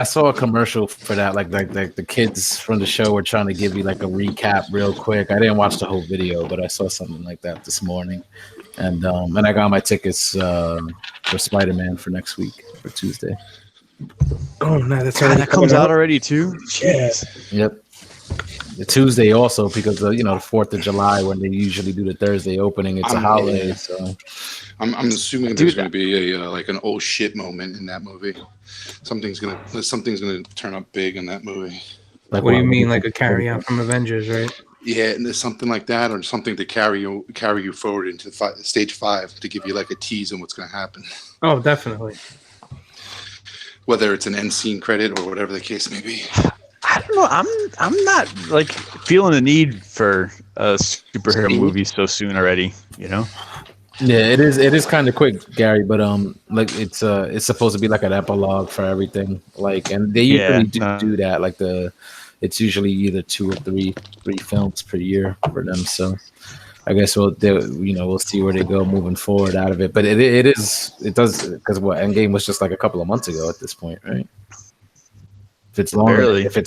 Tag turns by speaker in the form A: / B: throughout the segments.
A: I saw a commercial for that. Like the kids from the show were trying to give you like a recap real quick. I didn't watch the whole video, but I saw something like that this morning. And I got my tickets for Spider-Man for next week for Tuesday.
B: Oh no, that's
C: God, that comes out already too. Jeez.
A: Yep. The Tuesday also because the 4th of July when they usually do the Thursday opening, it's a holiday.
D: Yeah.
A: So
D: I'm assuming there's going to be a like an oh shit moment in that movie. Something's gonna turn up big in that movie.
B: Like, what do you mean, like a carry on from Avengers, right?
D: Yeah, and there's something like that, or something to carry you forward into stage 5 to give you like a tease on what's going to happen.
B: Oh, definitely.
D: Whether it's an end scene credit or whatever the case may be.
C: I don't know. I'm not like feeling the need for a superhero movie so soon already. You know.
A: Yeah, it is kind of quick, Gary, but like it's supposed to be like an epilogue for everything. Like, and they usually do that. Like it's usually either 2 or 3 films per year for them. So I guess we'll see where they go moving forward out of it. But it does because Endgame was just like a couple of months ago at this point, right? If it's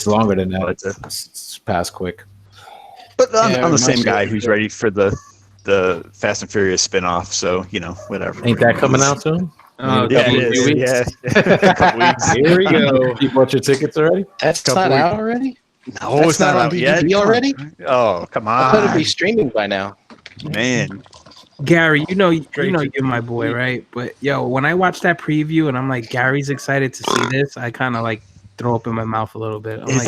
A: longer than that, it's past quick.
C: But I'm the same guy who's ready for the Fast and Furious spinoff, so whatever.
A: Ain't that coming out soon?
C: Yeah, it is. Yeah. A couple weeks.
A: Here we go. You bought your tickets already?
E: That's not out already?
C: No, it's not out yet.
E: Already?
C: Oh, come on.
E: I thought it'd be streaming by now.
C: Man.
B: Gary, you're my boy, right? But yo, when I watch that preview and I'm like, Gary's excited to see this, I kind of like throw up in my mouth a little bit. I'm like,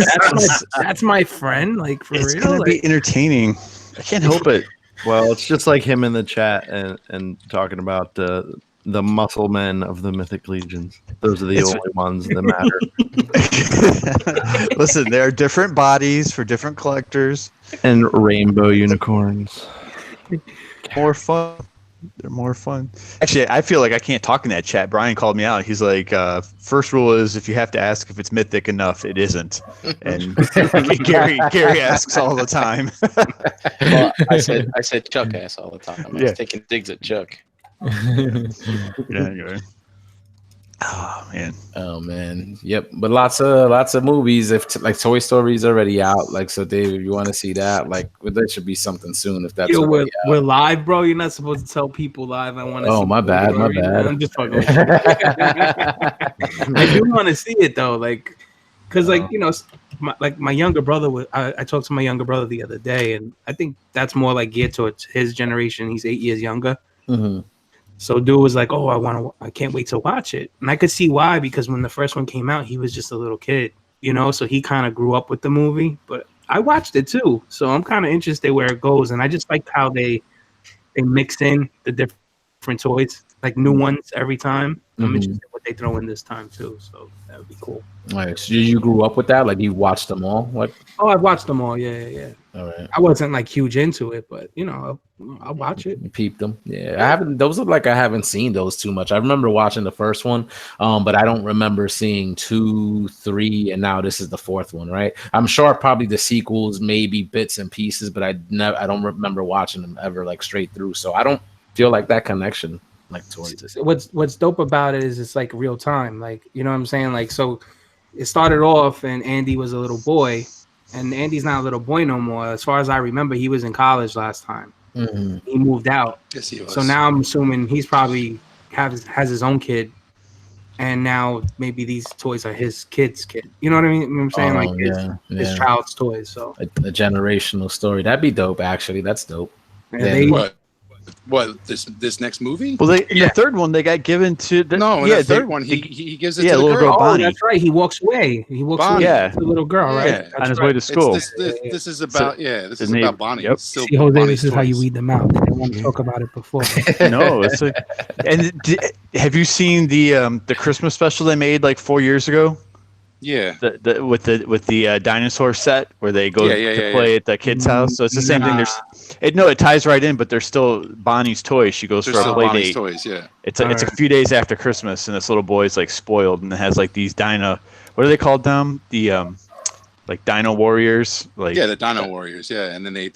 B: that's my friend, like for
C: it's
B: real.
C: It's gonna be entertaining. I can't help it.
F: Well, it's just like him in the chat and talking about the muscle men of the Mythic Legions. Those are the only ones that
C: matter. Listen, there are different bodies for different collectors.
F: And rainbow unicorns.
C: More fun. They're more fun. Actually, I feel like I can't talk in that chat. Brian called me out. He's like, first rule is if you have to ask if it's mythic enough, it isn't. And Gary asks all the time.
E: Well, I said Chuck asks all the time. I was taking digs at Chuck.
C: Anyway.
A: Oh man, yep. But lots of movies. If like Toy Story's already out, like so, Dave, if you want to see that, like there should be something soon. If that's
B: we're live, bro. You're not supposed to tell people live. I want to.
A: Oh, my bad.
B: I'm just fucking. I do want to see it though, like, because like my younger brother. I talked to my younger brother the other day, and I think that's more like geared towards his generation. He's 8 years younger.
A: Mm-hmm.
B: So dude was like, "Oh, I can't wait to watch it," and I could see why because when the first one came out, he was just a little kid, so he kind of grew up with the movie. But I watched it too, so I'm kind of interested where it goes, and I just like how they mix in the different toys, like new ones every time. I'm interested in what they throw in this time too, so that would be cool.
A: All right, so you grew up with that, like you watched them all? What?
B: Oh, I watched them all. Yeah.
A: All right.
B: I wasn't like huge into it, but I'll watch it.
A: You peeped them. Yeah, I haven't. Those look like I haven't seen those too much. I remember watching the first one, but I don't remember seeing 2, 3, and now this is the 4th one, right? I'm sure probably the sequels, maybe bits and pieces, but I don't remember watching them ever like straight through. So I don't feel like that connection like towards this.
B: What's dope about it is it's like real time, like you know what I'm saying, like so. It started off and Andy was a little boy, and Andy's not a little boy no more. As far as I remember, he was in college last time.
A: Mm-hmm.
B: He moved out.
D: Yes, he was.
B: So now I'm assuming he's probably has his own kid, and now maybe these toys are his kid's kid. You know what I mean? You know what I'm saying? His child's toys. So
A: a generational story. That'd be dope. Actually, that's dope.
D: What this next movie?
C: Well, in the third one they got given to the
D: the third one he gives it to the
C: little girl Bonnie.
B: Oh, that's right. He walks away. He walks away.
C: Yeah,
B: the little girl, right?
C: Yeah. On his way to school.
D: This is about this is about Bonnie.
C: Yep.
B: See, Jose, this is how you weed them out. They didn't want to talk about it before.
C: No, it's have you seen the Christmas special they made like 4 years ago?
D: Yeah,
C: with the dinosaur set where they go to play at the kid's house. So it's the same thing. It ties right in, but there's still Bonnie's toys. She goes for a play date.
D: Toys, yeah.
C: It's a few days after Christmas, and this little boy's like spoiled and it has like these what are they called? The like Dino Warriors. Like
D: the Dino Warriors. Yeah, and then they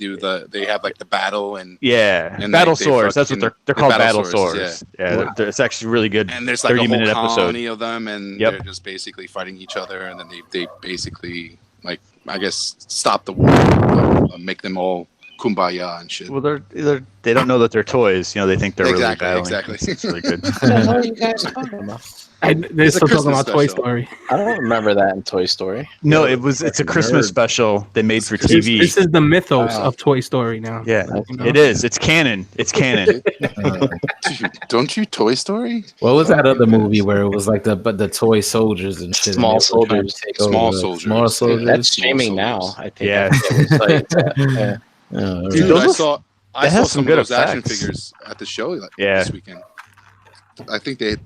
D: have like the battle and
C: battle swords. That's what they're called. Battle swords.
D: Yeah,
C: it's actually really good.
D: And there's like a whole colony
C: episode
D: of them, and they're just basically fighting each other, and then they basically like I guess stop the war, make them all kumbaya and shit.
C: Well, they don't know that they're toys. They think they're really battling.
D: Exactly.
C: It's really good.
E: What are you guys talking about?
B: They're still talking about Toy Story.
E: I don't remember that in Toy Story.
C: No, it's a Christmas special they made for TV.
B: This is the mythos of Toy Story now.
C: Yeah, it is. It's canon. It's canon.
D: Dude, don't you Toy Story?
A: What was that other movie where it was like the toy soldiers and shit?
E: Small soldiers.
A: Small soldiers.
E: That's streaming now. I think.
C: Yeah.
D: Dude, I saw some good of those action figures at the show this weekend. I think they had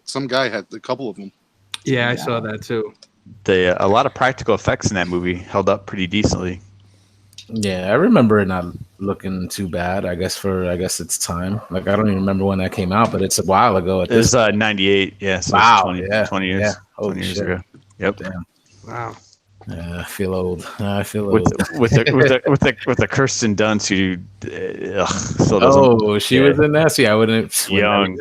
D: some guy had a couple of them.
B: Yeah, I saw that too.
C: A lot of practical effects in that movie held up pretty decently.
A: Yeah, I remember it not looking too bad. I guess it's time. Like I don't even remember when that came out, but it's a while ago.
C: It's 98. Yeah. So
A: wow.
C: 20 years.
A: Yeah.
C: 20 years ago. Yep.
A: Damn.
B: Wow.
A: I feel old.
C: With the Kirsten Dunst who still doesn't.
A: Oh, she was in that. See, I wouldn't.
C: Young.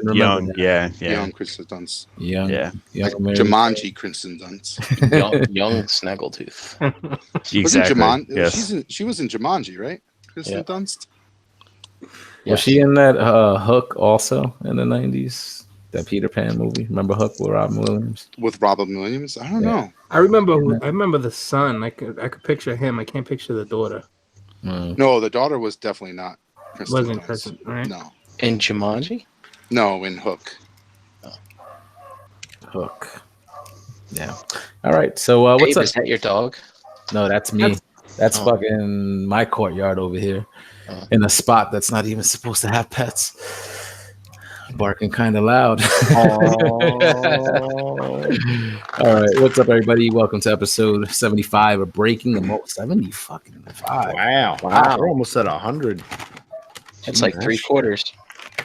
D: Young Kristen Dunst.
A: Young.
D: Like Jumanji Kristen Dunst.
E: young Snaggletooth.
C: Exactly. Yes.
D: She was in Jumanji, right? Kristen Dunst.
A: Was she in that Hook also in the 90s? That Peter Pan movie. Remember Hook with Robin Williams?
D: With Robin Williams? I don't know.
B: I remember the son. I could picture him. I can't picture the daughter.
D: No, the daughter was definitely not
B: Kristen. Wasn't Kristen, right?
D: No.
E: In Jumanji?
D: No, in Hook.
A: Hook. Yeah. All right. So what's
E: Dave,
A: up?
E: Is that your dog?
A: No, that's me. That's fucking my courtyard over here, in a spot that's not even supposed to have pets. Barking kind of loud. All right, what's up, everybody? Welcome to episode 75 of Breaking the Mold. 75.
F: Wow, we're almost at 100.
E: It's like 3/4.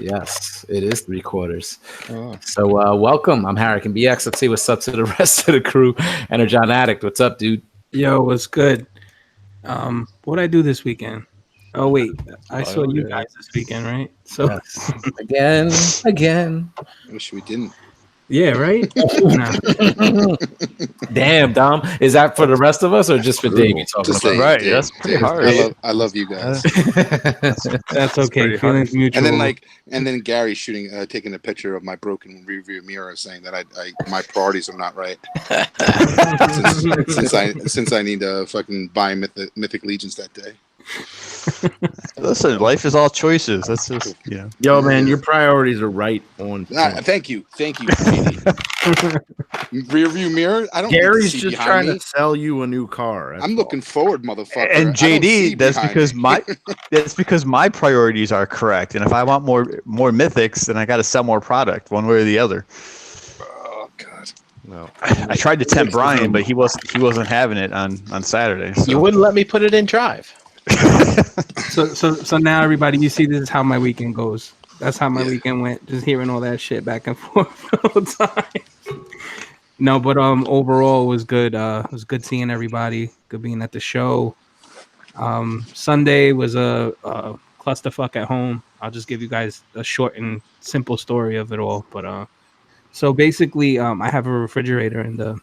A: Yes, it is 3/4. So welcome. I'm Harrick and BX. Let's see what's up to the rest of the crew. Energon Addict, what's up, dude?
B: Yo, what's good? What'd I do this weekend? Oh wait, I saw you guys this weekend, right? So
A: again.
D: I wish we didn't.
B: Yeah, right.
A: Damn, Dom. Is that for the rest of us or just for Dave? You talking about?
C: Right. That's pretty hard.
D: I love you guys.
B: That's okay. Feelings mutual.
D: And then Gary taking a picture of my broken rearview mirror, saying that my priorities are not right. since I need to fucking buy Mythic Legions that day.
C: Listen, life is all choices. That's just
F: Yo, man, your priorities are right on.
D: Thank you, Rear view mirror. I don't.
F: Gary's just trying to sell you a new car.
D: I'm looking forward, motherfucker.
C: And JD, that's because my priorities are correct. And if I want more mythics, then I got to sell more product, one way or the other.
D: Oh God.
F: No.
C: I tried to tempt Brian, but he wasn't having it on Saturday. So.
E: You wouldn't let me put it in drive.
B: So now everybody, you see, this is how my weekend goes. That's how my weekend went. Just hearing all that shit back and forth all the time. No, but overall it was good. It was good seeing everybody. Good being at the show. Sunday was a clusterfuck at home. I'll just give you guys a short and simple story of it all. But so basically, I have a refrigerator in the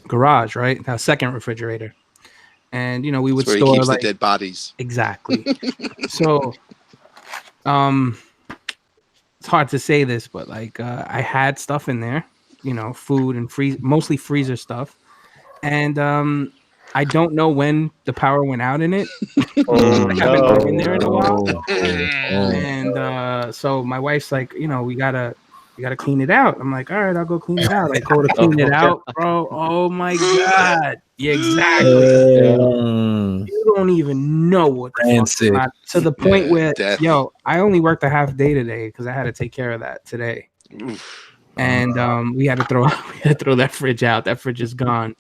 B: garage, right? A second refrigerator. And we would store
D: the dead bodies.
B: Exactly. So, it's hard to say this, but I had stuff in there, food and mostly freezer stuff, and I don't know when the power went out in it. I haven't been in there in a while, and so my wife's like, we gotta clean it out. I'm like, all right, I'll go clean it out. I go to clean it out, bro. Oh my God. Yeah, exactly. You don't even know what the fuck. To the point where, I only worked a half day today because I had to take care of that today. Oof. And we had to throw that fridge out. That fridge is gone.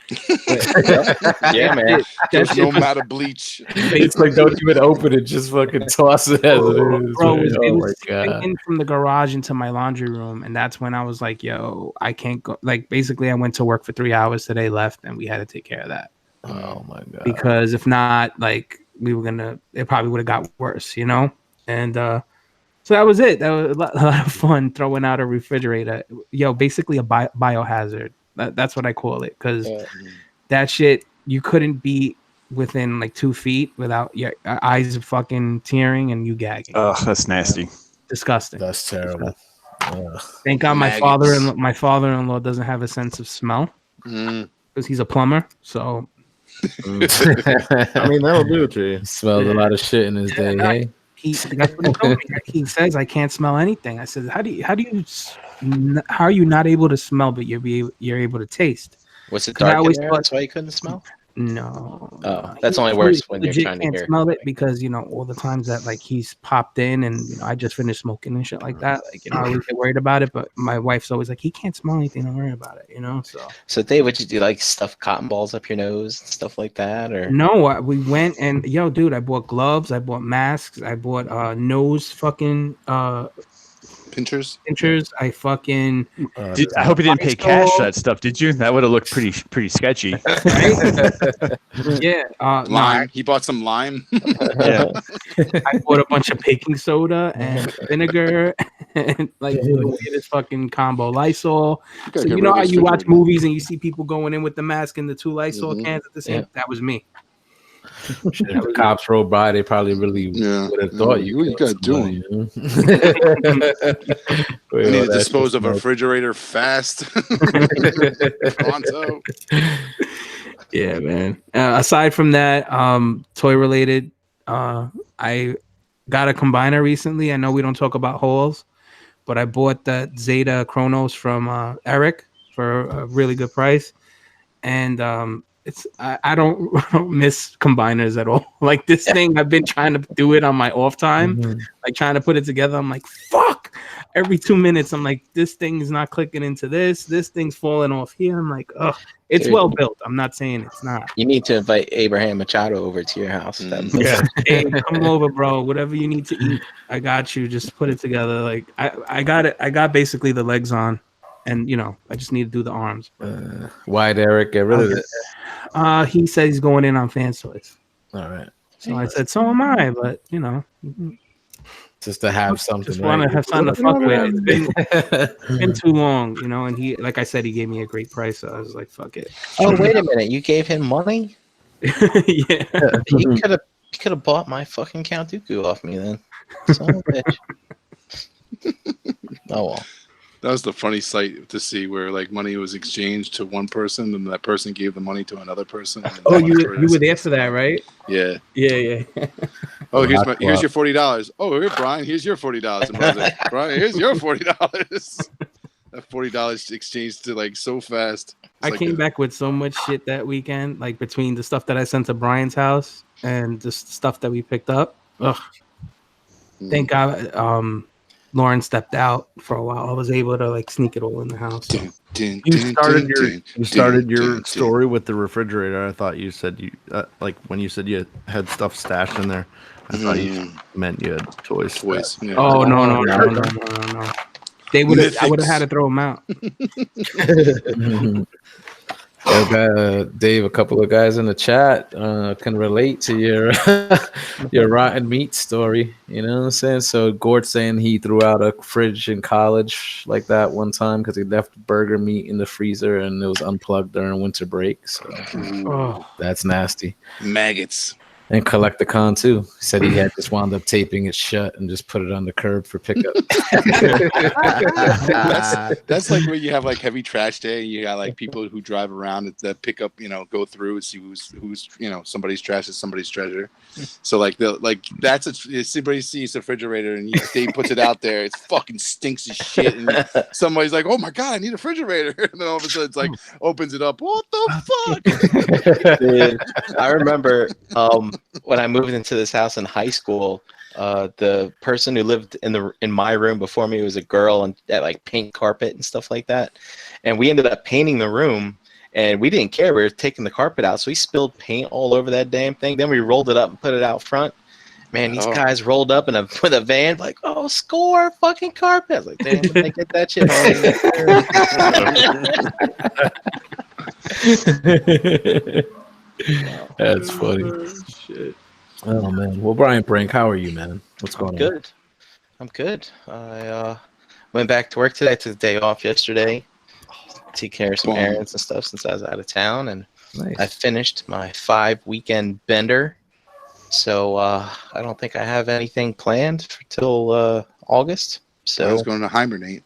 E: Yeah, man.
D: There's no amount of bleach.
A: It's like, don't even open it. Just fucking toss it as it is.
B: Bro, it was in from the garage into my laundry room, and that's when I was like, "Yo, I can't go." Like, basically, I went to work for 3 hours today, left, and we had to take care of that.
A: Oh my god!
B: Because if not, like it probably would have got worse, you know. And so that was it. That was a lot of fun throwing out a refrigerator. Yo, basically a biohazard. That's what I call it, because that shit you couldn't be within like 2 feet without your eyes fucking tearing and you gagging.
C: Oh, that's nasty.
B: Disgusting.
A: That's terrible.
B: Thank God my father-in-law doesn't have a sense of smell because he's a plumber. So
F: I mean, that'll do it to you.
A: Smelled a lot of shit in his day. Hey,
B: that's what he told me. He says I can't smell anything. I said, how are you not able to smell, but you're able to taste?
E: Was it dark in there? That's why you couldn't smell?
B: No.
E: That's only worse when you're trying to
B: can't
E: hear.
B: Smell it because all the times that like he's popped in and I just finished smoking and shit like that. Like I always get worried about it, but my wife's always like, he can't smell anything. Don't worry about it.
E: So Dave, would you do like stuff cotton balls up your nose and stuff like that, or
B: no? We went and dude, I bought gloves, I bought masks, I bought nose fucking pinchers. I fucking.
C: I hope you didn't pay cash for that stuff, did you? That would have looked pretty sketchy.
B: Right? Yeah.
D: Lime. He bought some lime.
C: Yeah.
B: I bought a bunch of baking soda and vinegar and like the weirdest fucking combo. Lysol. So you know how you watch movies and you see people going in with the mask and the 2 Lysol cans at the same. That was me.
A: Shit, if the cops rolled by, they probably really would have thought you.
D: What you got doing? I need to dispose of a refrigerator fast. Pronto.
B: Yeah, man. Aside from that, toy related, I got a combiner recently. I know we don't talk about hauls, but I bought that Zeta Chronos from Eric for a really good price, and I don't miss combiners at all. Like this thing, I've been trying to do it on my off time, like trying to put it together. I'm like, fuck. Every 2 minutes, I'm like, this thing is not clicking into this. This thing's falling off here. I'm like, oh, it's well built. I'm not saying it's not.
E: You need to invite Abraham Machado over to your house.
B: Hey, come over, bro. Whatever you need to eat, I got you. Just put it together. Like I got it. I got basically the legs on, and I just need to do the arms.
A: Why'd Eric get rid of it?
B: He said he's going in on fan toys.
A: All right.
B: So I said, so am I. But
A: just to have something.
B: Just want to have something to fuck with. It's been too long, And he, like I said, he gave me a great price. So I was like, fuck it.
E: Oh, wait a minute! You gave him money?
B: Yeah.
E: He could have bought my fucking Count Dooku off me then. Son of a bitch. Oh well.
D: That was the funny sight to see where like money was exchanged to one person and that person gave the money to another person.
B: Oh, you were there for that, right?
D: Yeah.
B: Yeah.
D: Oh, here's your $40. Oh, here, Brian, here's your $40. And I was like, Brian, here's your $40. That $40 exchanged to like so fast.
B: I came back with so much shit that weekend, like between the stuff that I sent to Brian's house and the stuff that we picked up. Ugh. Thank God. Lauren stepped out for a while. I was able to like sneak it all in the house.
F: You started your story with the refrigerator. I thought you said you like when you said you had stuff stashed in there. I thought you meant you had toys.
D: Yeah.
B: Oh no. They would have. I would have had to throw them out.
A: Dave, a couple of guys in the chat can relate to your rotten meat story. You know what I'm saying? So Gord's saying he threw out a fridge in college like that one time because he left burger meat in the freezer and it was unplugged during winter break. So that's nasty.
D: Maggots.
A: And Collecticon too. He said he had just wound up taping it shut and just put it on the curb for pickup.
D: That's like where you have like heavy trash day. You got like people who drive around that pick up, go through and see who's somebody's trash is somebody's treasure. So like if somebody sees the refrigerator and Dave puts it out there, it fucking stinks as shit. And somebody's like, "Oh my god, I need a refrigerator!" And then all of a sudden it's like opens it up. What the fuck?
E: Dude, I remember when I moved into this house in high school, the person who lived in my room before me was a girl and that like pink carpet and stuff like that. And we ended up painting the room and we didn't care. We were taking the carpet out. So we spilled paint all over that damn thing. Then we rolled it up and put it out front. Man, these guys rolled up with a van like, oh, score fucking carpet. I was like, damn, when they get that shit home.
A: That's funny.
B: Shit.
A: Oh man. Well, Brian Brink, how are you, man? What's
E: I'm
A: going
E: good. I'm good. I went back to work today. I took the day off yesterday. Take care of some errands and stuff since I was out of town, and
A: on? Nice.
E: I finished my 5-weekend bender. So I don't think I have anything planned till August. So
D: I was going to hibernate.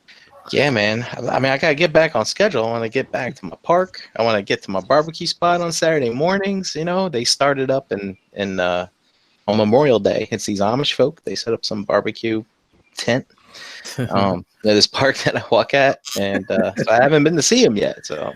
E: yeah, man. I mean, I gotta get back on schedule. I want to get back to my park. I want to get to my barbecue spot on Saturday mornings. You know, they started up in on Memorial Day. It's these Amish folk. They set up some barbecue tent. This park that I walk at, and so I haven't been to see him yet. So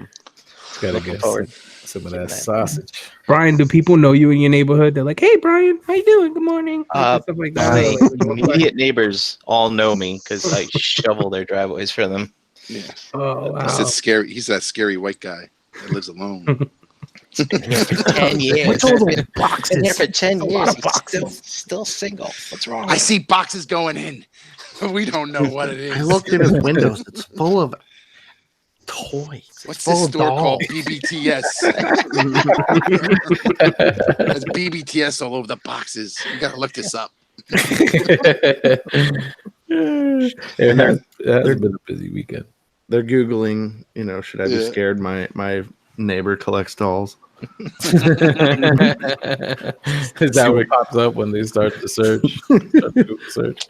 A: Gotta
E: looking
A: get
E: forward.
A: some of that sausage.
B: Brian, do people know you in your neighborhood? They're like, "Hey, Brian, how you doing? Good morning." Like, stuff like that.
E: My
B: Like,
E: immediate neighbors all know me because I shovel their driveways for them.
D: Yeah.
B: oh wow.
D: He's scary. He's that scary white guy that lives alone.
E: Been here for 10 years.
B: What's all those boxes?
E: Been here for 10
B: A lot
E: years.
B: of
E: He's
B: boxes.
E: still single. What's wrong?
D: I see boxes going in. We don't know what it is.
F: I looked in his windows. It's full of toys.
D: What's
F: full
D: this
F: of
D: store called?
F: dolls.
D: BBTS. There's BBTS all over the boxes. You gotta look this up.
A: It has been a busy weekend.
F: They're Googling, should I be scared my neighbor collects dolls?
A: Is that what pops up when they start the search? Search.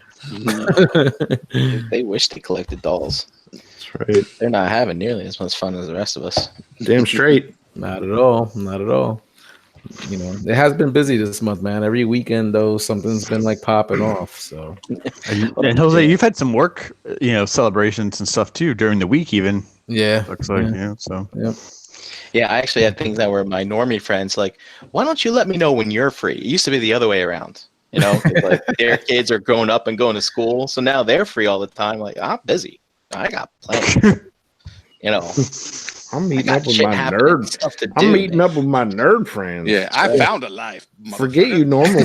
E: They wish they collected dolls.
F: That's right.
E: They're not having nearly as much fun as the rest of us.
F: Damn straight.
A: Not at all. Not at all. It has been busy this month, man. Every weekend, though, something's been like popping off. So,
C: And Jose, you've had some work, celebrations and stuff too during the week, even.
A: yeah,
C: Looks like, so.
A: Yep.
E: Yeah, I actually had things that were my normie friends like, why don't you let me know when you're free? It used to be the other way around. 'Cause, like their kids are growing up and going to school, so now they're free all the time. Like, I'm busy. I got plans.
F: I'm meeting up with
E: shit
F: my
E: happening,
F: nerd.
E: stuff to
F: I'm
E: do.
F: meeting up with my nerd friends.
D: Yeah, I found a life.
F: Forget you normal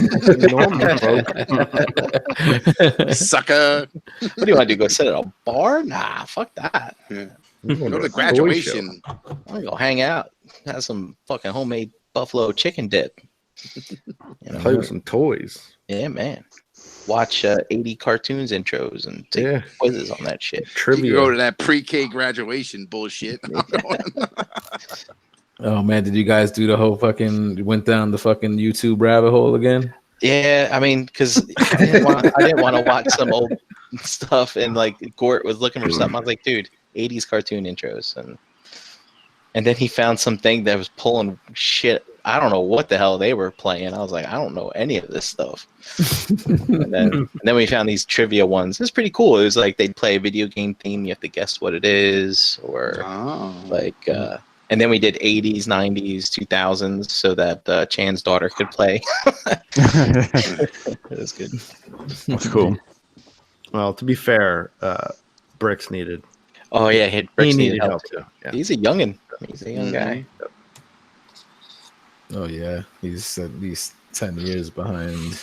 F: folk.
D: Sucker.
E: What do you want to do? Go sit at a bar? Nah, fuck that.
D: Yeah.
F: I'm going
D: Go to
F: a toy
D: graduation.
E: I'm gonna go hang out, have some fucking homemade buffalo chicken dip.
F: show. Play with some toys.
E: Yeah, man. Watch 80 cartoons intros and take quizzes on that shit.
F: Trivia.
D: You go to that pre-K graduation bullshit.
A: Oh man, did you guys do the whole went down the fucking YouTube rabbit hole again?
E: Yeah, I mean, because I didn't want to watch some old stuff, and like Gort was looking for something. I was like, dude, 80s cartoon intros, and then he found something that was pulling shit. I don't know what the hell they were playing. I was like, I don't know any of this stuff. and then we found these trivia ones. It was pretty cool. It was like they'd play a video game theme. You have to guess what it is, or and then we did 80s, 90s, 2000s, so that Chan's daughter could play. It was good.
C: That's cool.
F: Well, to be fair, Bricks needed.
E: Oh yeah, Bricks needed help
F: too. Yeah.
E: He's a youngin. He's a young guy.
A: Oh yeah, he's at least 10 years behind,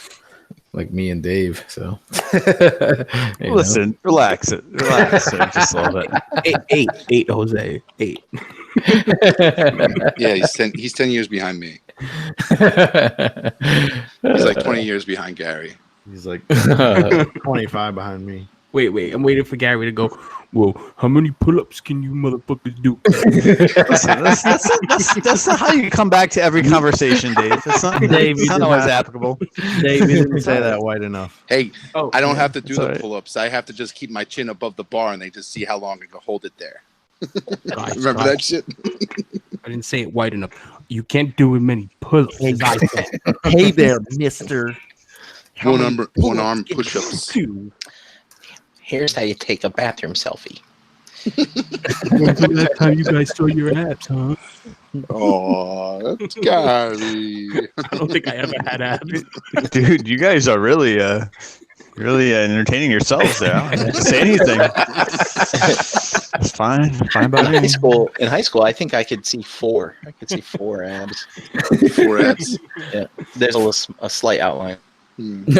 A: like me and Dave. So
C: Listen, relax, just a little bit.
B: Eight, Jose, 8.
D: Yeah, he's 10 years behind me. He's like 20 years behind Gary.
F: He's like 25 behind me.
B: Wait, I'm waiting for Gary to go. Well, how many pull-ups can you motherfuckers do?
C: Listen, that's not how you come back to every conversation, Dave. That's not,
F: Dave,
C: it's not always applicable.
F: Dave, you didn't say that white enough.
D: Hey, I don't have to do the
C: right.
D: pull-ups. I have to just keep my chin above the bar, and they just see how long I can hold it there.
B: Guys,
D: Remember that shit?
B: I didn't say it white enough. You can't do as many pull-ups as I can.
F: Hey there, mister.
D: One arm push-ups.
E: Here's how you take a bathroom selfie.
B: That's how you guys show your abs, huh?
D: Oh, that's Gary.
B: I don't think I ever had abs.
C: Dude, you guys are really entertaining yourselves there. I don't have to say anything. It's fine by
E: In
C: me.
E: high school, I think I could see 4. I could see 4 abs.
D: 4 abs.
E: Yeah, there's a slight outline.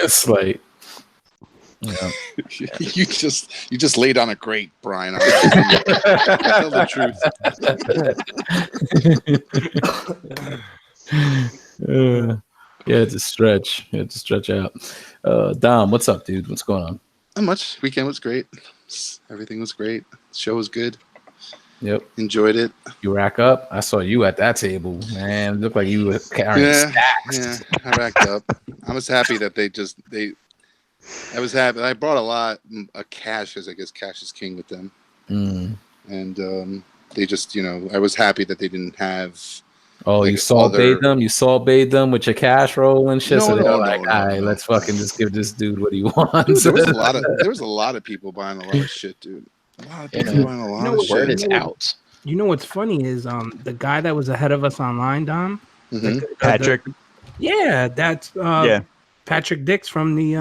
A: Slight. Yeah.
D: You just laid on a grate, Brian. Tell the truth.
A: Yeah, it's a stretch. It's a stretch out. Dom, what's up, dude? What's going on?
D: Not much. Weekend was great. Everything was great. Show was good.
A: Yep.
D: Enjoyed it.
A: You rack up. I saw you at that table, man. It looked like you were carrying stacks.
D: Yeah, I racked up. I was happy that I was happy. I brought a lot of cash, as I guess cash is king with them. And they just, I was happy that they didn't have.
A: Oh, you salt bait them? You salt bait them with your cash roll and shit?
D: No,
A: so they're
D: no,
A: like, all right, let's fucking just give this dude what he wants.
D: Dude, there was a lot of people buying a lot of shit, dude. A lot of people buying a lot of shit.
E: Word is out.
B: You know what's funny is the guy that was ahead of us online, Dom.
C: Patrick.
B: That's Patrick Dix from the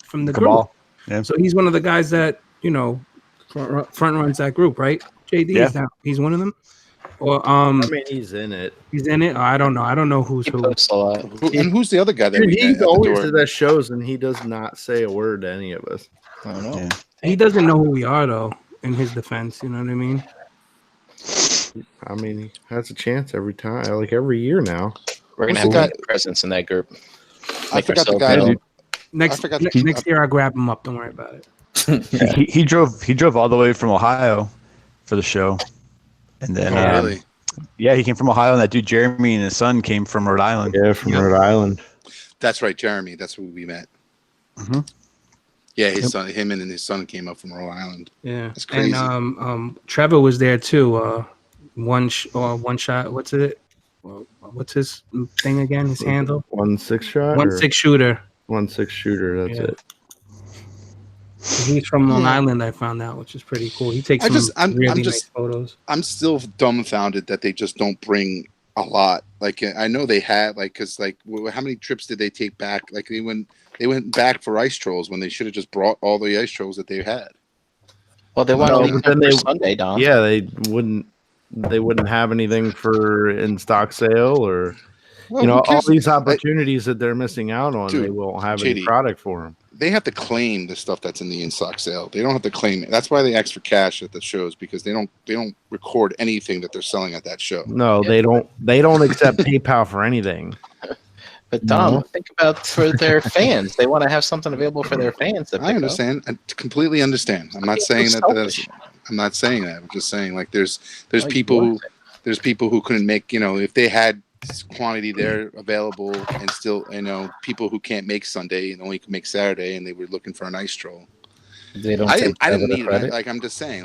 C: Cabal.
B: group.
C: Yeah.
B: So he's one of the guys that front runs that group, right? JD is down. He's one of them. Or
F: I mean, he's in it.
B: He's in it. Oh, I don't know. I don't know who's who.
D: And who's the other guy that
F: he's always at that shows, and he does not say a word to any of us.
E: I don't know.
B: Yeah. He doesn't know who we are, though. In his defense, you know what I mean?
F: I mean, he has a chance every time, like every year now.
E: We're gonna have a presence in that group.
D: I forgot the guy.
B: Next year, I'll grab him up. Don't worry about it.
C: He drove all the way from Ohio for the show. And then,
D: really?
C: Yeah, he came from Ohio, and that dude Jeremy and his son came from Rhode Island.
F: Yeah, from Rhode Island.
D: That's right, Jeremy. That's where we met. Mm-hmm. Yeah, him and his son came up from Rhode Island.
B: Yeah,
D: that's crazy.
B: And Trevor was there too. One shot. What's it? What's his thing again? His handle?
F: 1-6 shot.
B: 1-6 shooter.
F: 1-6 shooter. That's it.
B: He's from Long Island, I found out, which is pretty cool. He takes nice photos.
D: I'm still dumbfounded that they just don't bring a lot. Like, I know they had, because how many trips did they take back? Like, they went back for ice trolls when they should have just brought all the ice trolls that they had.
E: Well, they want to leave them for Sunday, Don.
F: Yeah, they wouldn't have anything for in stock sale or all these opportunities that they're missing out on. Dude, they won't have any product for them.
D: They have to claim the stuff that's in the in-stock sale. They don't have to claim it. That's why they ask for cash at the shows, because they don't record anything that they're selling at that show.
F: No, they don't accept PayPal for anything.
E: But Dom, think about for their fans. They want to have something available for their fans.
D: I understand. I completely understand. I'm not saying that. I'm not saying that. I'm just saying there's people who couldn't make, if they had quantity there available, and still people who can't make Sunday and only can make Saturday, and they were looking for an ice troll.
A: They don't.
D: I didn't need it. I'm just saying,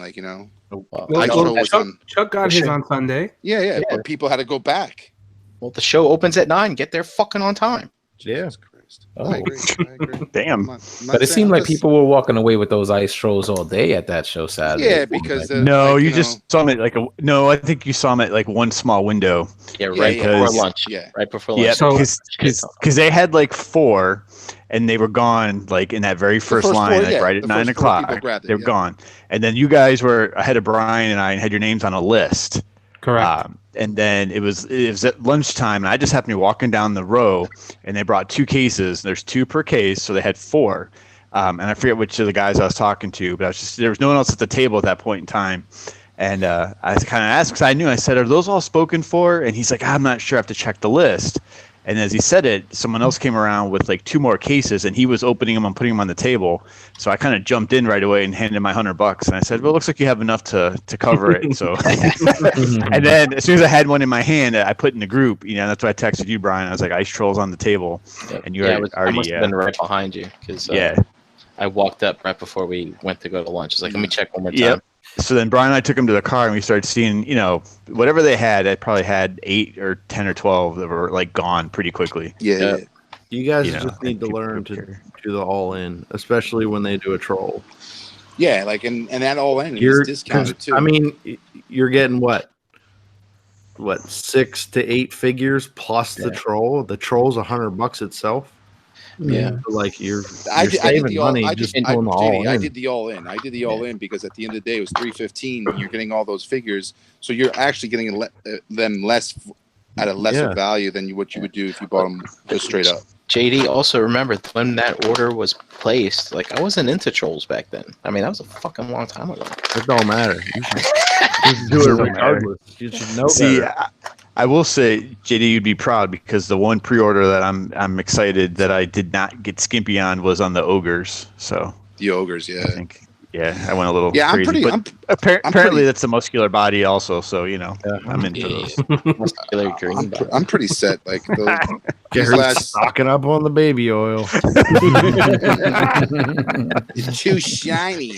B: Chuck got his on Sunday.
D: Yeah, but people had to go back.
E: Well, the show opens at 9. Get there fucking on time.
F: Yeah.
D: I agree.
C: Damn.
A: But it seemed like people were walking away with those ice trolls all day at that show Saturday.
D: Yeah, because
C: just saw them at I think you saw them at one small window.
E: Yeah, before lunch. Yeah, right before lunch.
C: Yeah, because they had 4, and they were gone in that very first line, right at 9 o'clock. They were gone, and then you guys were ahead of Brian and I and had your names on a list.
B: Correct.
C: And then it was at lunchtime, and I just happened to be walking down the row, and they brought 2 cases. There's 2 per case, so they had 4. And I forget which of the guys I was talking to, but there was no one else at the table at that point in time. And I kind of asked, because I said, are those all spoken for? And he's like, I'm not sure. I have to check the list. And as he said it, someone else came around with 2 more cases, and he was opening them and putting them on the table. So I kind of jumped in right away and handed him my $100. And I said, well, it looks like you have enough to cover it. So, and then as soon as I had one in my hand, I put in the group. That's why I texted you, Brian. I was like, ice trolls on the table. And you already
E: I must have been right behind you, because I walked up right before we went to go to lunch. I was like, let me check one more time.
C: Yep. So then Brian and I took him to the car, and we started seeing, whatever they had, I probably had 8 or 10 or 12 that were gone pretty quickly.
D: Yeah.
F: You guys just need to learn to do the all-in, especially when they do a troll.
D: Yeah, and that all-in is discounted too.
F: I mean, you're getting what 6 to 8 figures plus the troll. The troll's $100 itself.
E: Yeah,
F: you're saving money. I did
D: the all-in. I did the all-in because at the end of the day, it was $315. And you're getting all those figures, so you're actually getting them less at a lesser value than what you would do if you bought them just straight up.
E: JD, also remember when that order was placed. I wasn't into trolls back then. I mean, that was a fucking long time ago.
F: It don't matter. You should do it regardless. You should know.
C: See, I will say, JD, you'd be proud because the one pre-order that I'm excited that I did not get skimpy on was on the ogres. So
D: the ogres, yeah.
C: I think, I went a little
D: Yeah,
C: crazy. Apparently, that's a muscular body also. So I'm into those.
E: Muscular green.
D: I'm pretty set. Like
F: Gary's stocking up on the baby oil.
D: It's too shiny.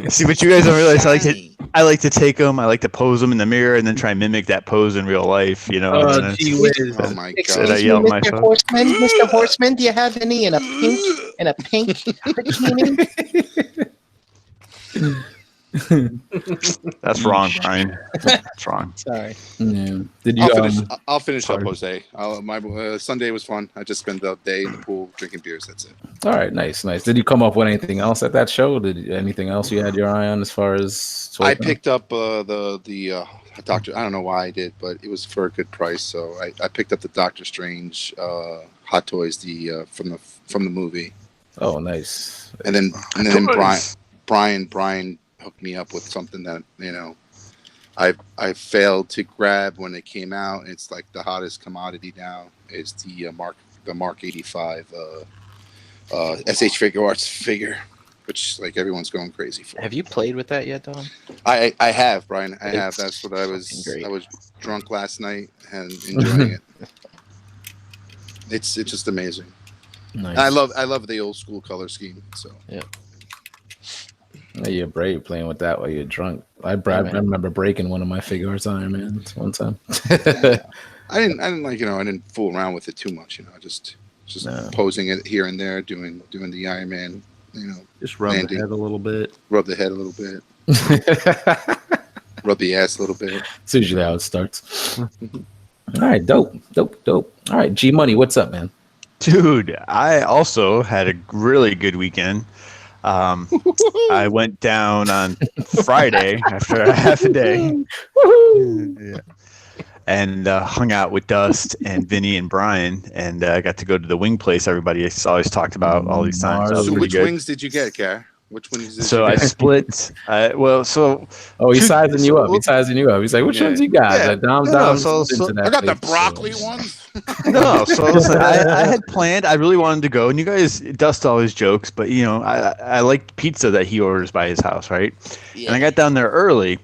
C: See, what you guys don't realize, I like to take them, I like to pose them in the mirror, and then try and mimic that pose in real life.
B: Oh, gee whiz.
D: Oh my
E: Excuse
D: god!
E: me, Mr. Horseman, Mr. Horseman, do you have any in a pink bikini?
C: That's wrong, Brian. That's wrong.
E: Sorry.
A: Yeah. Did you?
D: I'll finish up, Jose. My Sunday was fun. I just spent the day in the pool drinking beers. That's it.
A: All right, nice. Did you come up with anything else at that show? Anything else you had your eye on as far as?
D: I picked up the Doctor. I don't know why I did, but it was for a good price. So I picked up the Doctor Strange Hot Toys, from the movie.
A: Oh, nice.
D: And then Brian hooked me up with something that I failed to grab when it came out. It's like the hottest commodity now is the Mark 85 SH Figure Arts figure, which like everyone's going crazy for.
E: Have you played with that yet, Don?
D: I have, Brian. I have. That's what I was.
E: Great.
D: I was drunk last night and enjoying it. It's just amazing.
A: Nice.
D: I love the old school color scheme. So
E: yeah.
A: Yeah, you're brave playing with that while you're drunk. I remember breaking one of my Figure Arts Iron Mans one time.
D: I didn't fool around with it too much. Just posing it here and there, doing the Iron Man.
F: Just rub the head a little bit.
D: Rub the head a little bit. Rub the ass a little bit.
A: It's usually how it starts. All right, dope. All right, G Money, what's up, man?
C: Dude, I also had a really good weekend. I went down on Friday after a half a day, and hung out with Dust and Vinny and Brian, and I got to go to the wing place everybody always talked about all these times.
D: So which wings did you get, Gar? Which ones did you get?
C: I split.
A: He's sizing you up. He's like, which ones you got?
C: Yeah.
A: Like, Dom,
D: I got the broccoli ones.
C: No, so listen, I had planned. I really wanted to go, and you guys, Dust always jokes, but I liked pizza that he orders by his house, right? Yeah. And I got down there early,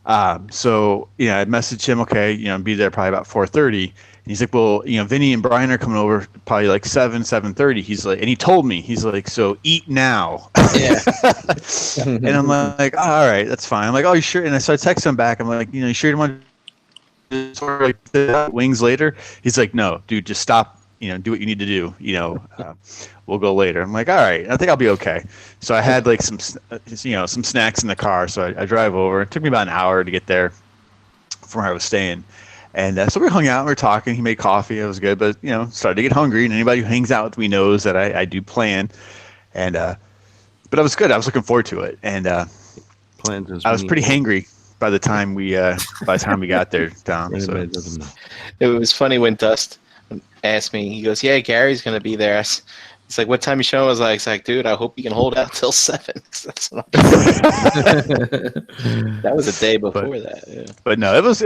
C: I messaged him, okay, be there probably about 4:30. And he's like, well, Vinny and Brian are coming over probably like 7:30. He's like, and he told me, he's like, so eat now.
E: Yeah.
C: And I'm like, oh, all right, that's fine. I'm like, oh, you sure? And so I text him back. I'm like, you sure you want to order like wings later? He's like, no, dude, just stop. Do what you need to do. We'll go later. I'm like, all right, I think I'll be okay. So I had like some snacks in the car. So I drive over. It took me about an hour to get there from where I was staying. And so we hung out, we were talking, he made coffee, it was good, but, started to get hungry, and anybody who hangs out with me knows that I do plan, and, but it was good, I was looking forward to it, and I was pretty hangry by the time we got there, Tom. So.
E: It was funny when Dust asked me, he goes, yeah, Gary's going to be there. It's like, what time you show? I was like, dude, I hope you can hold out till 7. That's what that was a day before that. Yeah.
C: But no, it was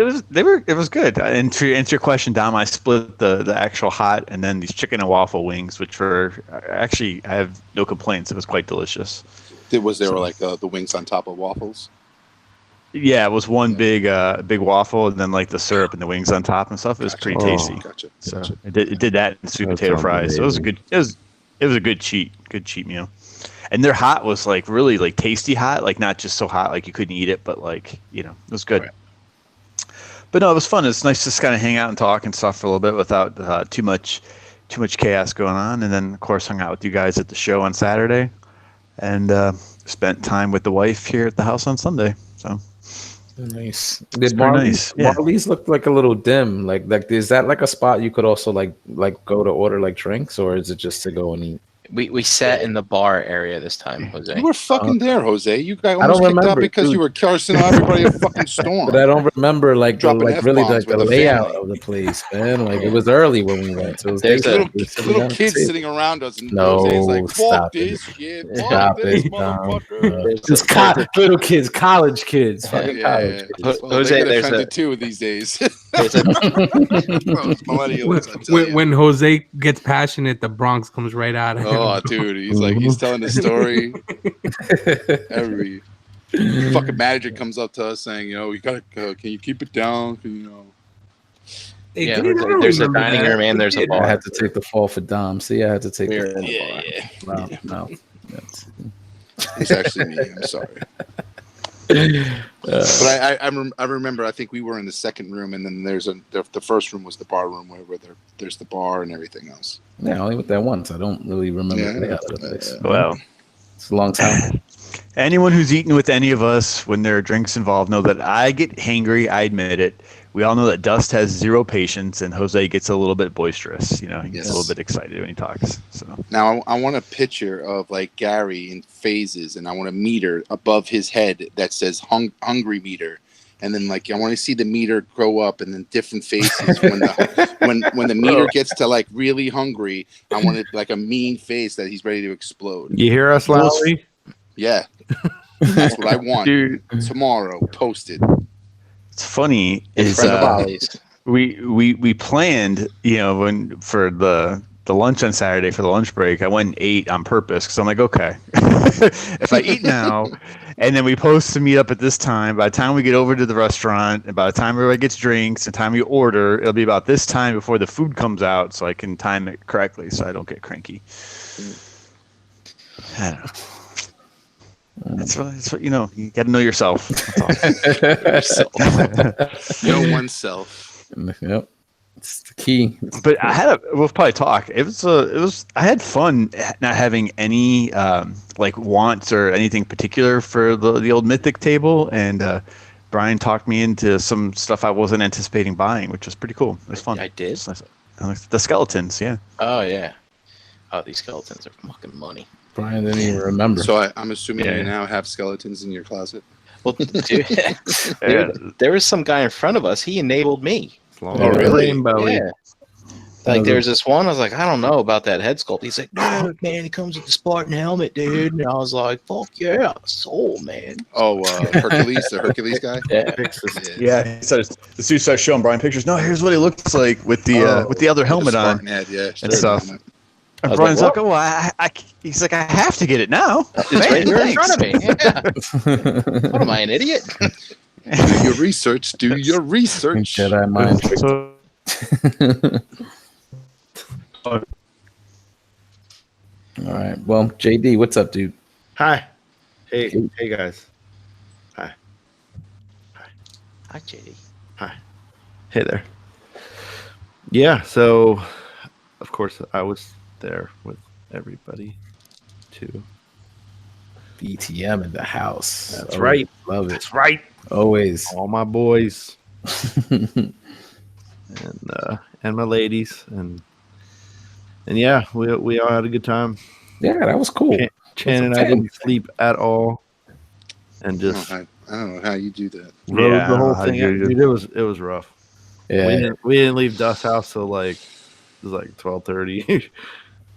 C: good. And to answer your question, Dom, I split the actual hot and then these chicken and waffle wings, which were actually, I have no complaints. It was quite delicious.
D: Was there like the wings on top of waffles?
C: Yeah, it was one big waffle, and then like the syrup and the wings on top and stuff. It was pretty tasty.
D: Gotcha.
C: So it did that and sweet potato fries. So it was a good. It was a good cheat meal. And their hot was like really like tasty hot, like not just so hot like you couldn't eat it, but like it was good. Right. But no, it was fun. It's nice to just kind of hang out and talk and stuff for a little bit without too much chaos going on. And then of course hung out with you guys at the show on Saturday, and spent time with the wife here at the house on Sunday. So.
A: Nice. Did Marley's look like a little dim? Like is that like a spot you could also like go to order like drinks, or is it just to go and eat?
E: We sat in the bar area this time, Jose.
D: You were fucking there, Jose. You got
A: I don't
D: almost kicked out
A: remember,
D: because
A: dude.
D: you were cursing on everybody a fucking storm.
A: But I don't remember
D: Dropping
A: really
D: F-bombs
A: like the
D: with the
A: layout
D: family.
A: of the place, man. Like it was early when we went, so it was
E: There's
A: daytime.
E: a
A: We were sitting
D: Little
A: down at the
D: kids
A: table.
D: sitting around us, and
A: No,
D: Jose's like, "Fuck
A: stop
D: this
A: it.
D: shit,
A: Stop
D: fuck this
A: it, Dom.
D: motherfucker."
A: Just little kids, college kids, fucking college kids.
D: Well,
E: Jose,
D: they get
E: there's
D: offended too these days.
E: there's a
D: Those millennials, I tell you.
B: When Jose gets passionate, the Bronx comes right out of him.
D: Oh, dude, he's telling the story. Every fucking manager comes up to us saying, you gotta, can you keep it down?
B: They
E: Yeah,
B: did? I don't
E: there's a
B: remember
E: dining
B: that.
E: room and
B: They
E: there's a
B: did.
E: bar.
A: I had to take the fall for Dom. See, I had to take
E: We
A: the
E: were in the bar.
D: Yeah,
A: no. That's-
D: it's actually me. I'm sorry. But I remember. I think we were in the second room, and then the first room was the bar room where there's the bar and everything else.
A: Yeah, I only went there once. I don't really remember the layout of the place.
C: Well,
A: It's a long time.
C: anyone who's eaten with any of us when there are drinks involved know that I get hangry. I admit it. We all know that Dust has zero patience, and Jose gets a little bit boisterous. He gets a little bit excited when he talks. So
D: Now I want a picture of like Gary in phases, and I want a meter above his head that says hungry meter, and then like I want to see the meter grow up, and then different faces when the meter gets to like really hungry. I want it like a mean face that he's ready to explode.
F: You hear us, Lowry?
D: Yeah, that's what I want.
C: dude,
D: Tomorrow, posted.
C: it's funny
E: In
C: is
E: front of Ollie's.
C: we planned when for the lunch on Saturday for the lunch break. I went and ate on purpose because I'm like, okay, if I eat now and then we post to meet up at this time, by the time we get over to the restaurant and by the time everybody gets drinks and time we order, it'll be about this time before the food comes out so I can time it correctly so I don't get cranky. I don't know. That's what you got to know yourself. That's all.
D: Know oneself.
A: Yep, it's the key.
C: But we'll probably talk. It was I had fun not having any like wants or anything particular for the old Mythic table, and Brian talked me into some stuff I wasn't anticipating buying, which was pretty cool. It was fun.
E: I did.
C: The skeletons, yeah.
E: Oh yeah. Oh, these skeletons are fucking money.
A: Brian didn't even remember.
D: So I'm assuming
C: Yeah.
D: you now have skeletons in your closet.
E: Well, dude, there was some guy in front of us. He enabled me.
D: Oh, really?
F: Rainbow.
E: Yeah. Like there's this one. I was like, I don't know about that head sculpt. He's like, no, man, it comes with the Spartan helmet, dude. And I was like, fuck yeah, soul, man.
D: Oh, Hercules, the Hercules guy.
E: Yeah.
C: Yeah, so the dude starts showing Brian pictures. No, here's what he looks like with the other helmet on
D: Spartan head, yeah,
C: and stuff.
D: helmet.
C: And
E: was
C: Brian's
E: like,
C: like, oh, he's like, I have to get it now.
E: It's right here in front of me. Yeah. What am I, an idiot?
D: Do your research. Do your research.
A: Jedi mind trick.
C: So,
A: All right. Well, JD, what's up, dude?
F: Hi. Hey guys.
E: Hi, JD.
F: Hey there. Yeah, so of course I was there with everybody too.
A: BTM in the house.
F: That's
A: Always
F: right.
A: Love it.
F: That's right.
A: Always.
F: All my boys and my ladies and yeah, we all had a good time.
A: Yeah, that was cool.
F: Chan and I didn't sleep at all, and just
D: I don't know how you do that.
F: rode
C: Yeah,
F: the whole
C: how'd
F: thing.
C: you do?
F: Dude, it was rough.
A: Yeah.
F: We didn't leave Dust House till it was like 12:30,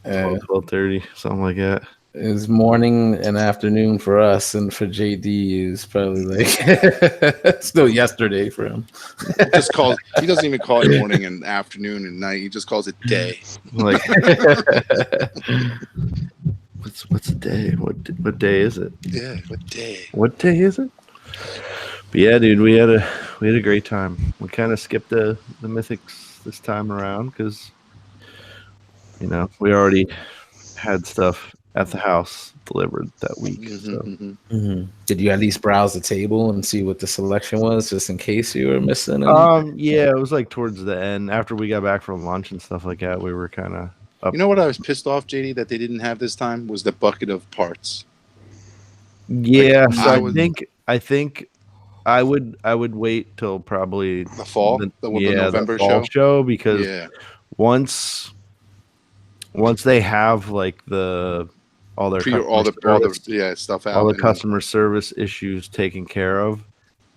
F: 12:30, something like that.
A: It was morning and afternoon for us, and for JD is probably like still yesterday for him.
D: He doesn't even call it morning and afternoon and night. He just calls it day.
F: Like, what's the day? What day is it?
D: Yeah, what day?
F: What day is it? But yeah, dude, we had a great time. We kind of skipped the mythics this time around because we already had stuff at the house delivered that week. So.
A: Did you at least browse the table and see what the selection was, just in case you were missing?
F: Yeah, it was like towards the end after we got back from lunch and stuff like that. We were kind of up.
D: You know what I was pissed off, JD, that they didn't have this time was the bucket of parts.
F: Yeah,
D: Like,
F: so I think I would wait till probably
D: The fall, the November
F: the fall show because
D: Yeah.
F: once once they have like all their
D: stuff out,
F: all the customer service issues taken care of,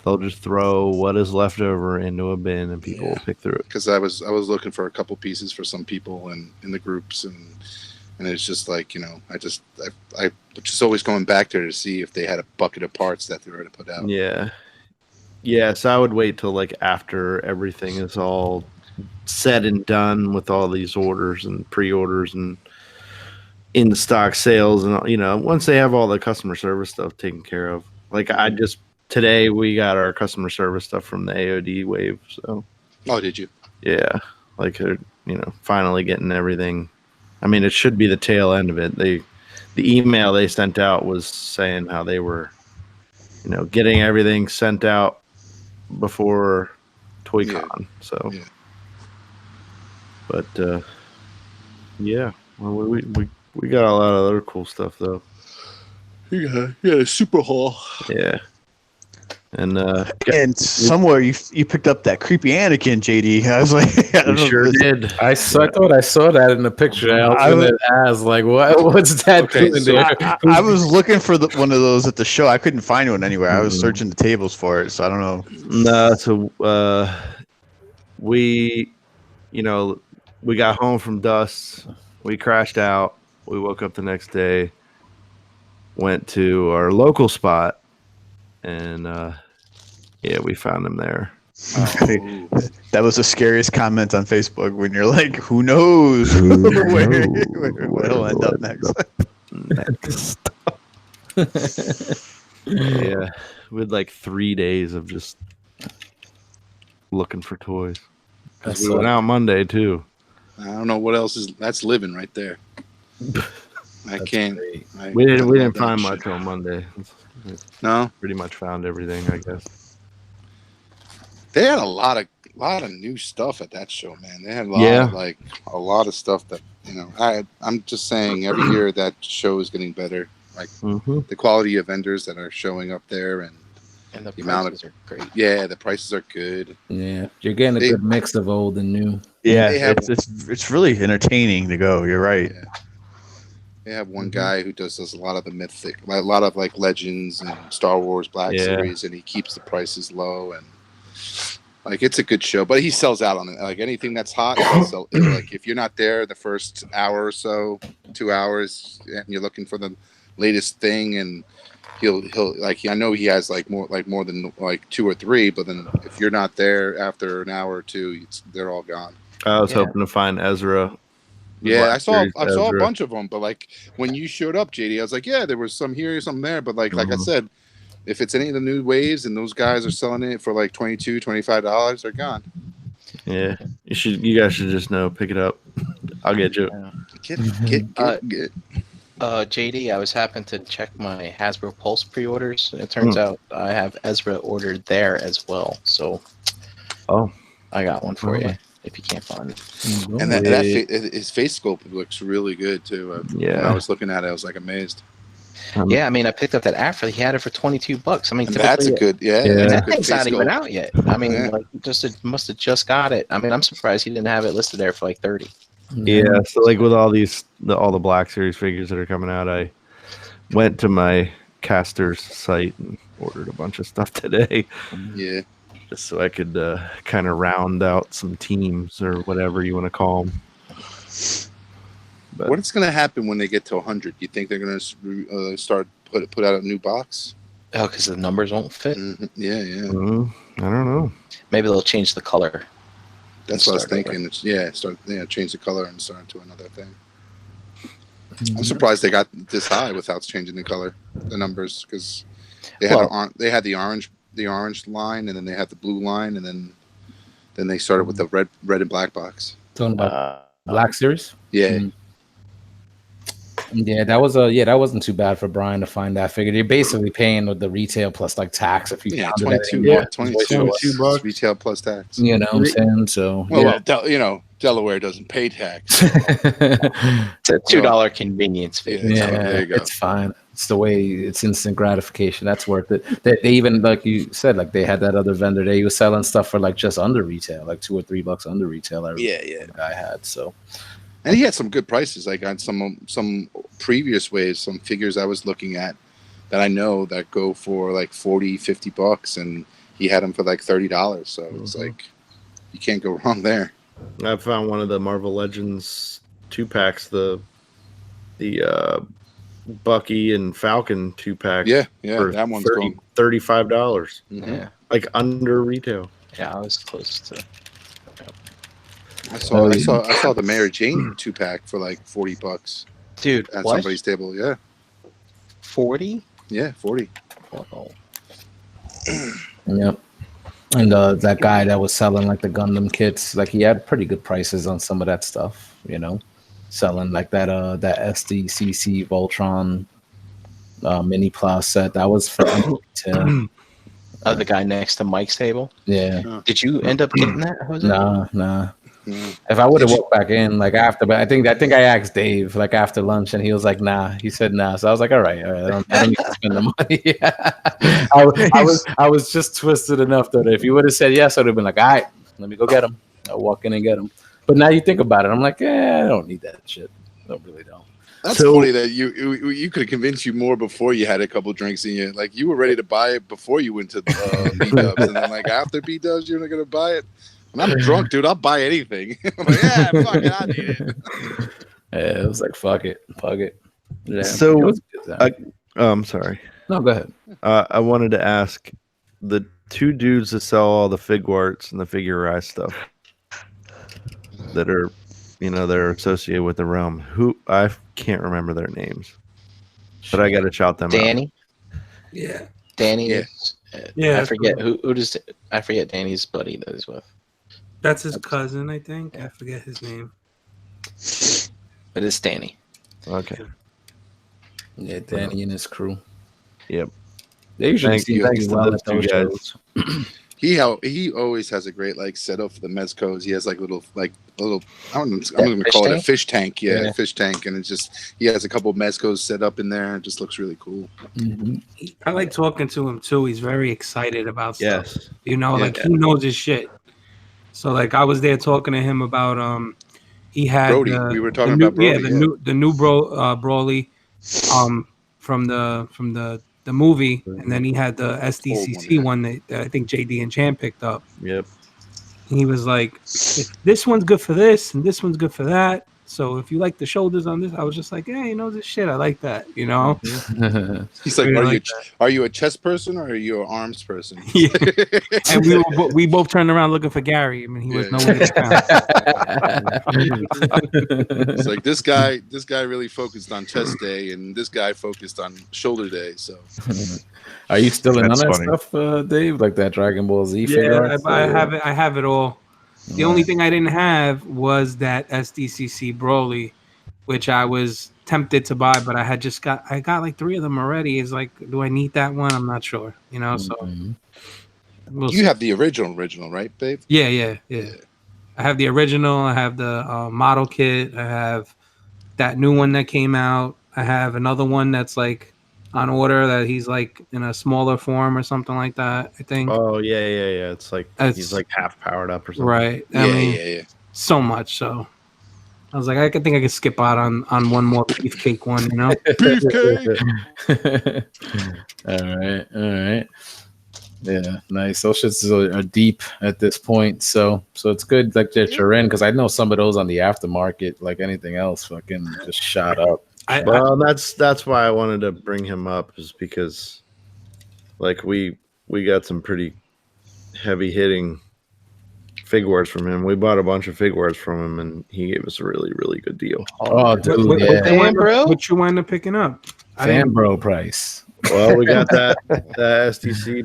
F: they'll just throw what is left over into a bin and people will pick through it.
D: Because I was looking for a couple pieces for some people in the groups, and it's just like, I just always going back there to see if they had a bucket of parts that they were to put out.
F: Yeah, so I would wait till like after everything is all said and done with all these orders and pre-orders and in stock sales, and once they have all the customer service stuff taken care of. Like today we got our customer service stuff from the AOD wave. So.
D: Oh, did you?
F: Yeah, like finally getting everything. I mean, it should be the tail end of it. The email they sent out was saying how they were, getting everything sent out before ToyCon. So, but yeah, well, we got a lot of other cool stuff though.
D: Yeah, a super haul.
F: Yeah.
C: And somewhere you picked up that creepy Anakin, JD. I was like,
F: sure did.
A: I thought I saw that in the picture. I was gonna ask, like, what's that doing there?
C: I was looking for one of those at the show. I couldn't find one anywhere. I was searching the tables for it, so I don't know.
F: No, so we got home from Dust. We crashed out. We woke up the next day, went to our local spot, and we found him there.
C: That was the scariest comment on Facebook when you're like, who knows where it'll end up next.
F: Yeah, we had like 3 days of just looking for toys. We went out Monday too.
D: I don't know what else that's living right there. I can't.
F: We didn't find much on Monday.
D: No,
F: pretty much found everything, I guess.
D: They had a lot of new stuff at that show, man. They had a lot of stuff that I'm just saying every year that show is getting better. Like the quality of vendors that are showing up there, and
E: the prices are great.
D: Yeah, the prices are good.
A: Yeah, you're getting a good mix of old and new.
C: Yeah, it's really entertaining to go. You're right.
D: Yeah. They have one guy who does a lot of the mythic, a lot of like Legends and Star Wars Black Series, and he keeps the prices low, and like it's a good show. But he sells out on it. Like anything that's hot, like if you're not there the first hour or so, 2 hours, and you're looking for the latest thing, and he'll like I know he has more than like 2 or 3, but then if you're not there after an hour or two, they're all gone.
F: I was hoping to find Ezra.
D: Yeah, I saw a bunch of them, but like when you showed up, JD, I was like, yeah, there was some here, some there, but like I said, if it's any of the new waves and those guys are selling it for like $22, $25, they're gone.
F: Yeah, you guys should just know, pick it up. I'll get you.
D: Get.
E: JD, I was happening to check my Hasbro Pulse pre-orders, and it turns out I have Ezra ordered there as well. So, I got one for you if you can't find it.
D: And his face sculpt looks really good too. When I was looking at it, I was like amazed.
E: Yeah, I mean, I picked up that after he had it for $22. I mean,
D: that's a good,
E: and that thing's not even out yet. I mean, must have just got it. I mean, I'm surprised he didn't have it listed there for like 30.
F: Yeah, so like with all the Black Series figures that are coming out, I went to my caster's site and ordered a bunch of stuff today.
D: Yeah,
F: just so I could kind of round out some teams or whatever you want to call them. But
D: what's going to happen when they get to 100? You think they're going to start put out a new box?
E: Oh, because the numbers won't fit.
D: Yeah.
F: I don't know.
E: Maybe they'll change the color.
D: That's what I was thinking. Change the color and start into another thing. I'm surprised they got this high without changing the color, the numbers, because they had the orange line, and then they had the blue line, and then they started with the red and black box.
A: Talking about Black Series?
D: Yeah.
A: Mm-hmm. Yeah, that wasn't too bad for Brian to find that figure. You're basically paying with the retail plus like tax if you
D: $22 retail plus tax.
A: You know what I'm saying? So
D: Delaware doesn't pay tax.
E: It's a $2 convenience fee.
A: Yeah, it's fine. It's the way it's instant gratification. That's worth it. They even, like you said, like they had that other vendor there. He was selling stuff for like just under retail, like $2 or $3 under retail. The guy had so.
D: And he had some good prices, like on some previous waves, some figures I was looking at that I know that go for like $40-$50, and he had them for like $30. So it's like you can't go wrong there.
F: I found one of the Marvel Legends 2-packs, the Bucky and Falcon 2-pack.
D: Yeah, that one's going
F: $35.
E: Yeah,
F: like under retail.
E: Yeah, I was close to.
D: I saw the Mary Jane 2-pack for like $40,
E: dude,
D: at
E: what?
D: somebody's table. Yeah,
E: 40.
D: Yeah, 40.
E: Wow.
A: Yep. And that guy that was selling like the Gundam kits, like he had pretty good prices on some of that stuff, selling like that SDCC Voltron mini plus set that was for $10.
E: The guy next to Mike's table.
A: Yeah.
E: Did you end up getting that, Jose?
A: Nah. If I would have walked back in like after, but I think I asked Dave like after lunch, and he was like, "Nah." He said, "Nah." So I was like, "All right. I don't need to spend the money." I was just twisted enough that if you would have said yes, I'd have been like, "All right, let me go get him." I'll walk in and get him. But now you think about it, I'm like, I don't need that shit. I really don't.
D: That's funny that you could have convinced you more before you had a couple drinks in you. Like you were ready to buy it before you went to B-dubs, and then like after B-dubs, you're not gonna buy it. When I'm drunk, dude, I'll buy anything. I'm like, yeah, fuck it, I need it.
A: Yeah, it was like fuck it. Yeah,
F: so
A: it was good.
F: I'm sorry.
A: No, go ahead.
F: I wanted to ask the two dudes that sell all the Figuarts and the Figurized stuff that are, they're associated with the realm. Who I can't remember their names, but I got to shout them
E: Danny?
F: out.
B: Yeah.
E: Danny.
D: Yeah.
E: Yeah. I forget who does. I forget Danny's buddy that he's with.
B: That's his cousin, I think. I forget his name.
E: But it's Danny.
F: Okay.
A: Yeah, Danny and his crew.
F: Yep.
A: They usually
F: Thanks to those two guys.
D: He always has a great like setup for the mezcos. He has like little I'm gonna call it a fish tank. Yeah, fish tank, and it's just he has a couple of mezcos set up in there. It just looks really cool.
A: Mm-hmm.
B: I like talking to him too. He's very excited about stuff.
F: Yes.
B: He knows his shit. So like I was there talking to him about he had
D: Brody. We were talking about Brody.
B: Yeah, the new Broly from the movie, and then he had the SDCC one that I think JD and Chan picked up.
F: Yep.
B: And he was like, this one's good for this and this one's good for that. So if you like the shoulders on this, I was just like, hey, this shit. I like that,
D: He's like, are you a chest person or are you an arms person?
B: Yeah. And we both turned around looking for Gary. I mean, he was nowhere to be
D: It's like this guy really focused on chest day, and this guy focused on shoulder day. So,
A: are you still in on that
F: funny.
A: stuff, Dave? Like that Dragon Ball Z?
B: Yeah, I have it all. The only thing I didn't have was that SDCC Broly, which I was tempted to buy, but I got like 3 of them already. It's like, do I need that one? I'm not sure. So
D: you have the original, right, babe?
B: Yeah. I have the original. I have the model kit. I have that new one that came out. I have another one that's like on order that he's like in a smaller form or something like that, I think.
F: Oh yeah. It's like he's like half powered up or something.
B: Right. I mean, so much. So I was like, I think I could skip out on one more beefcake one,
D: Beefcake.
A: All right. Yeah, nice. Those shits are deep at this point, so it's good like that you're in, because I know some of those on the aftermarket, like anything else, fucking just shot up.
F: That's why I wanted to bring him up, is because like we got some pretty heavy hitting Figuarts from him. We bought a bunch of Figuarts from him, and he gave us a really, really good deal.
A: Oh, dude,
B: what you wind up picking up?
A: Fan bro price.
F: Well, we got the SDCC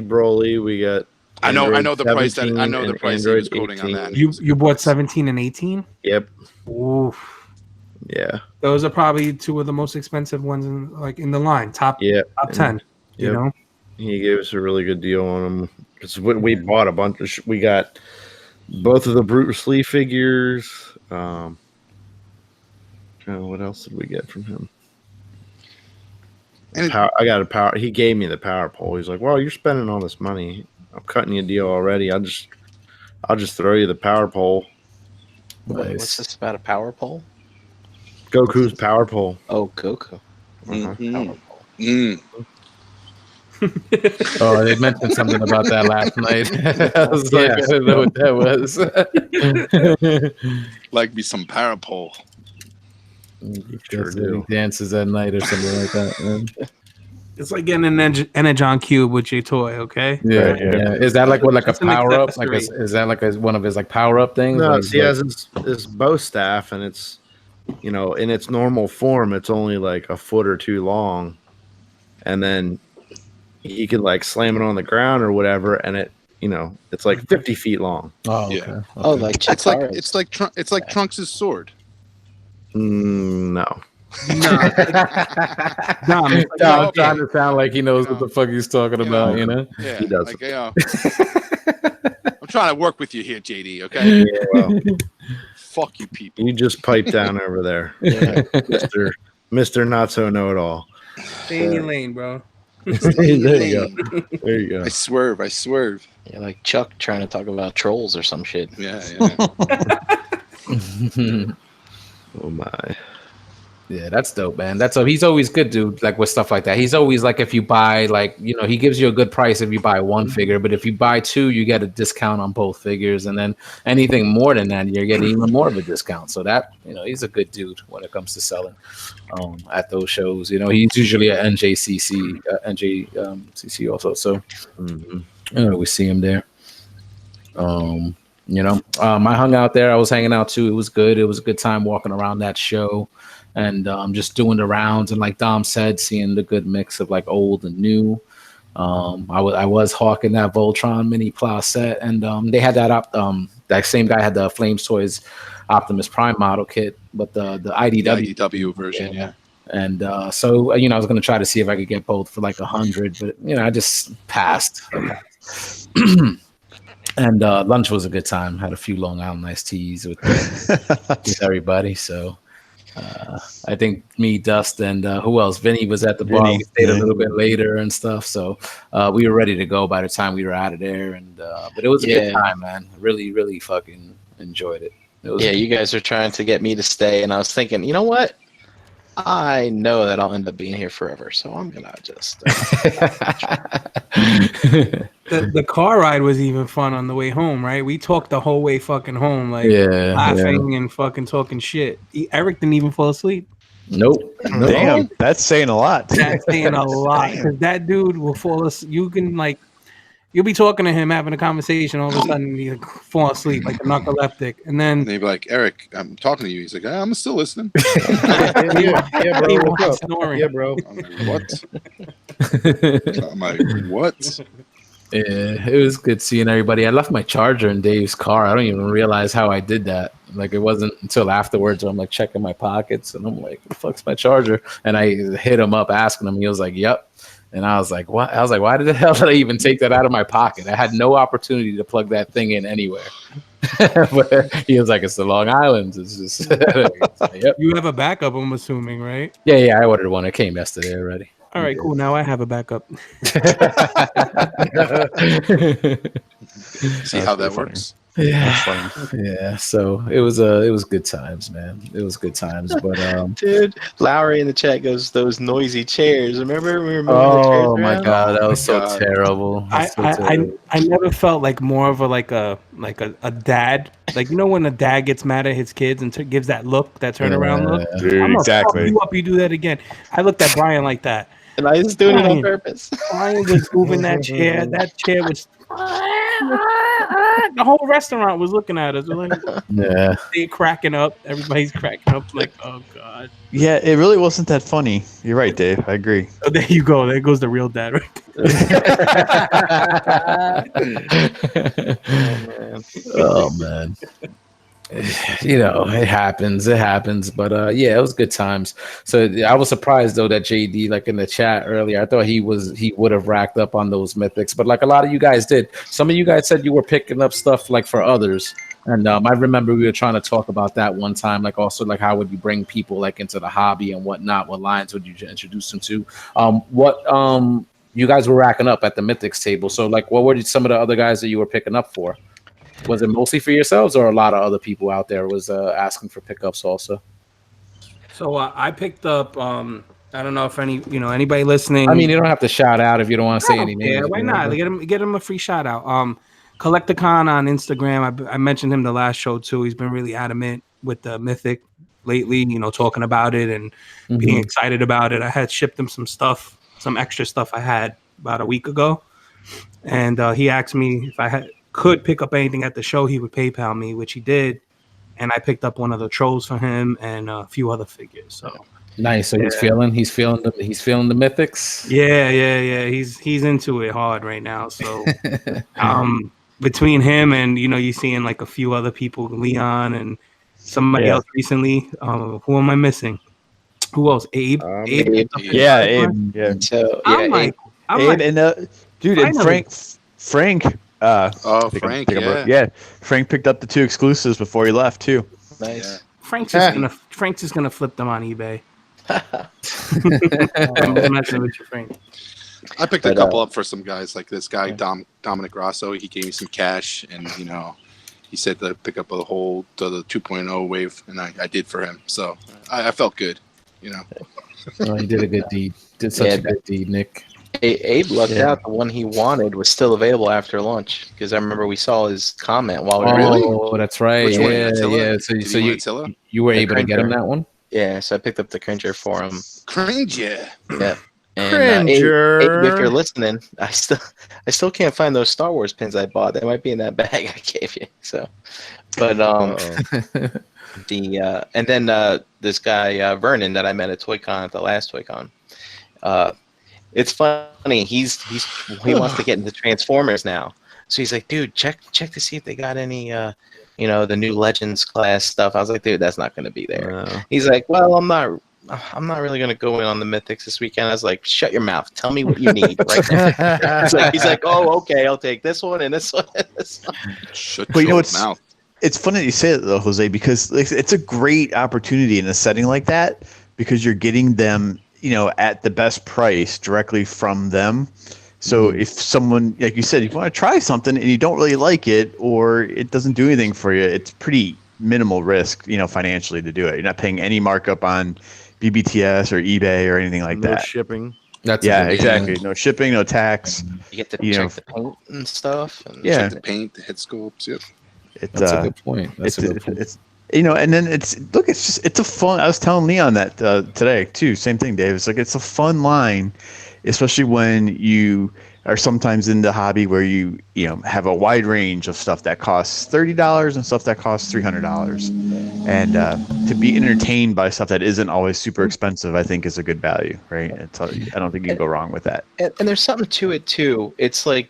F: Broly. We got.
D: I know the price that he was quoting on that.
B: You bought 17 and 18.
F: Yep.
B: Oof.
F: Yeah.
B: Those are probably 2 of the most expensive ones in the line. Top 10.
F: Yep. He gave us a really good deal on them. Because we bought a bunch. We got both of the Bruce Lee figures. What else did we get from him? I got a power. He gave me the power pole. He's like, "Well, you're spending all this money. I'm cutting you a deal already. I'll just throw you the power pole."
E: Wait, what's this about? A power pole?
F: Goku's power pole.
E: Oh, Goku.
D: Mhm.
E: Power pole.
A: Oh, they mentioned something about that last night. I was like, I don't know what that was.
D: Like me some parapole.
A: Sure do. He dances at night or something like that. Man.
B: It's like getting an Energon cube with your toy, okay?
A: Yeah, yeah. Is that like what, like
B: It's
A: a
B: an
A: power up? Like,
B: accessory.
A: is that like one of his like power up things?
F: No,
A: Like,
F: he has his bow staff, and it's, you know, in its normal form, it's only like a foot or two long, and then he could like slam it on the ground or whatever, and it, you know, it's like 50 feet long.
A: Oh, okay.
D: Yeah.
A: Okay.
E: Oh, like Chitara's.
D: It's like Trunks' sword.
F: No.
B: Dom, it's like,
A: Dom trying to sound like he knows what the fuck he's talking
D: You
A: about,
D: know.
A: you know?
D: Yeah,
F: He does.
D: like, I'm trying to work with you here, JD. Okay.
F: Yeah, well,
D: Fuck you, people.
F: you just pipe down over there,
E: Yeah.
F: Mister Not So Know It All.
B: stay in your lane, bro.
F: There you go. There you go.
D: I swerve.
E: Yeah, like Chuck trying to talk about trolls or some shit.
D: Yeah.
F: Oh my.
A: Yeah, that's dope, man. He's always good, dude. Like with stuff like that, he's always like, if you buy, like, you know, he gives you a good price if you buy one figure, but if you buy two, you get a discount on both figures, and then anything more than that, you're getting even more of a discount. So that, you know, he's a good dude when it comes to selling at those shows. You know, he's usually at NJCC also. So you know, we see him there. You know, I hung out there. I was hanging out too. It was good. It was a good time walking around that show. And just doing the rounds, and like Dom said, seeing the good mix of like old and new. I was hawking that Voltron mini plow set, and they had that same guy had the Flames Toys Optimus Prime model kit, but the IDW
D: version, yeah.
A: And so you know, I was gonna try to see if I could get both for like 100, but you know, I just passed. And lunch was a good time. Had a few Long Island iced teas with everybody. So. I think me, Dust, and who else? Vinny was at the bar. We stayed a little bit later and stuff, so we were ready to go by the time we were out of there. And but it was a good time, man. Really, really fucking enjoyed it.
E: You guys are trying to get me to stay, and I was thinking, you know what? I know that I'll end up being here forever, so I'm gonna just.
B: The car ride was even fun on the way home, right? We talked the whole way fucking home, like laughing and fucking talking shit. Eric didn't even fall asleep.
A: Nope.
C: Damn, that's saying a lot.
B: That's saying a lot. Because that dude will fall asleep. You can like, you'll be talking to him, having a conversation, all of a sudden he like, fall asleep like a narcoleptic, and then
D: they'd be like, "Eric, I'm talking to you." He's like, "I'm still listening."
F: yeah, bro. What's up?
B: Snoring.
F: Yeah, bro.
D: I'm like, what? I'm like, what?
A: Yeah, it was good seeing everybody. I left my charger in Dave's car. I don't even realize how I did that. Like, it wasn't until afterwards where I'm like checking my pockets, and I'm like, "What the fuck's my charger?" And I hit him up asking him. He was like, "Yep." And I was like, "What?" I was like, "Why the hell did I even take that out of my pocket? I had no opportunity to plug that thing in anywhere." But he was like, "It's the Long Island. It's just." Yep.
B: You have a backup, I'm assuming, right?
A: Yeah. I ordered one. It came yesterday already.
B: All right, cool. Now I have a backup.
D: See how that works.
A: Yeah. So it was good times, man. It was good times. But
E: dude, Lowry in the chat goes, "Those noisy chairs." Remember we were moving
A: oh
E: the chairs
A: my
E: around?
A: god, that was so terrible.
B: I never felt like more of a dad. Like, you know when a dad gets mad at his kids and gives that look, that turnaround look.
C: Dude,
B: I'm
C: exactly.
B: Fuck you up, you do that again. I looked at Brian like that.
E: And I was doing it on purpose.
B: Brian was moving that chair. That chair was. The whole restaurant was looking at us. Like,
A: yeah,
B: they cracking up. Everybody's cracking up. Like, oh god.
C: Yeah, it really wasn't that funny. You're right, Dave. I agree.
B: Oh, there you go. There goes the real dad. Right
A: Oh man. You know, it happens, but yeah, it was good times. So I was surprised though that JD, like in the chat earlier, I thought he would have racked up on those mythics, but like a lot of you guys did. Some of you guys said you were picking up stuff like for others, and I remember we were trying to talk about that one time, like also like how would you bring people like into the hobby and whatnot, what lines would you introduce them to, what you guys were racking up at the mythics table. So like, what were some of the other guys that you were picking up for? Was it mostly for yourselves, or a lot of other people out there was asking for pickups also?
B: So I picked up. I don't know if anybody listening.
A: I mean, you don't have to shout out if you don't want to say any
B: Yeah,
A: names.
B: why not? Get him a free shout out. Collecticon on Instagram. I mentioned him the last show too. He's been really adamant with the Mythic lately. Talking about it and being excited about it. I had shipped him some stuff, some extra stuff I had about a week ago, and he asked me if I could pick up anything at the show. He would PayPal me, which he did, and I picked up one of the trolls for him and a few other figures. So.
A: Nice. So he's feeling the mythics.
B: Yeah. He's into it hard right now. So between him and you seeing like a few other people, Leon and somebody else recently. Who am I missing? Who else? Abe.
C: Abe. Yeah.
E: So
B: I'm
C: Abe and dude, and Frank.
D: Frank,
C: Frank picked up the 2 exclusives before he left too.
E: Nice.
B: Yeah. Frank's just gonna flip them on eBay. I'm messing with you, Frank.
D: I picked a couple up for some guys like this guy Dominic Rosso. He gave me some cash, and he said to pick up the 2.0 wave, and I did for him. So I felt good,
A: Oh, he did a good deed. Did such a good deed, Nick.
E: Abe lucked out. The one he wanted was still available after launch, because I remember we saw his comment while we were.
A: Oh, that's right.
D: Which one?
A: Yeah. So you were able to get him that one?
E: Yeah, so I picked up the Cringer for him.
D: Cringer.
E: Yeah. And Abe, if you're listening, I still can't find those Star Wars pins I bought. They might be in that bag I gave you. So, but and then this guy Vernon that I met at ToyCon at the last ToyCon. It's funny. He wants to get into Transformers now. So he's like, dude, check to see if they got any the new Legends class stuff. I was like, dude, that's not going to be there. No. He's like, well, I'm not really going to go in on the Mythics this weekend. I was like, shut your mouth. Tell me what you need right now. He's like, oh, okay, I'll take this one and this one and this one.
D: Shut your mouth.
C: It's funny that you say it though, Jose, because it's a great opportunity in a setting like that, because you're getting them, at the best price directly from them. So if someone, like you said, if you want to try something and you don't really like it, or it doesn't do anything for you, it's pretty minimal risk, financially to do it. You're not paying any markup on BBTS or eBay or anything like that.
F: No shipping.
C: Exactly. No shipping, no tax.
E: You get to check the paint and stuff. And
D: check the paint, the head sculpts. Yep.
A: That's a good point.
C: It's and then it's a fun. I was telling Leon that today too. Same thing, Dave. It's like it's a fun line, especially when you are sometimes in the hobby where you have a wide range of stuff that costs $30 and stuff that costs $300, and to be entertained by stuff that isn't always super expensive, I think is a good value, right? I don't think you can go wrong with that.
E: And there's something to it too. It's like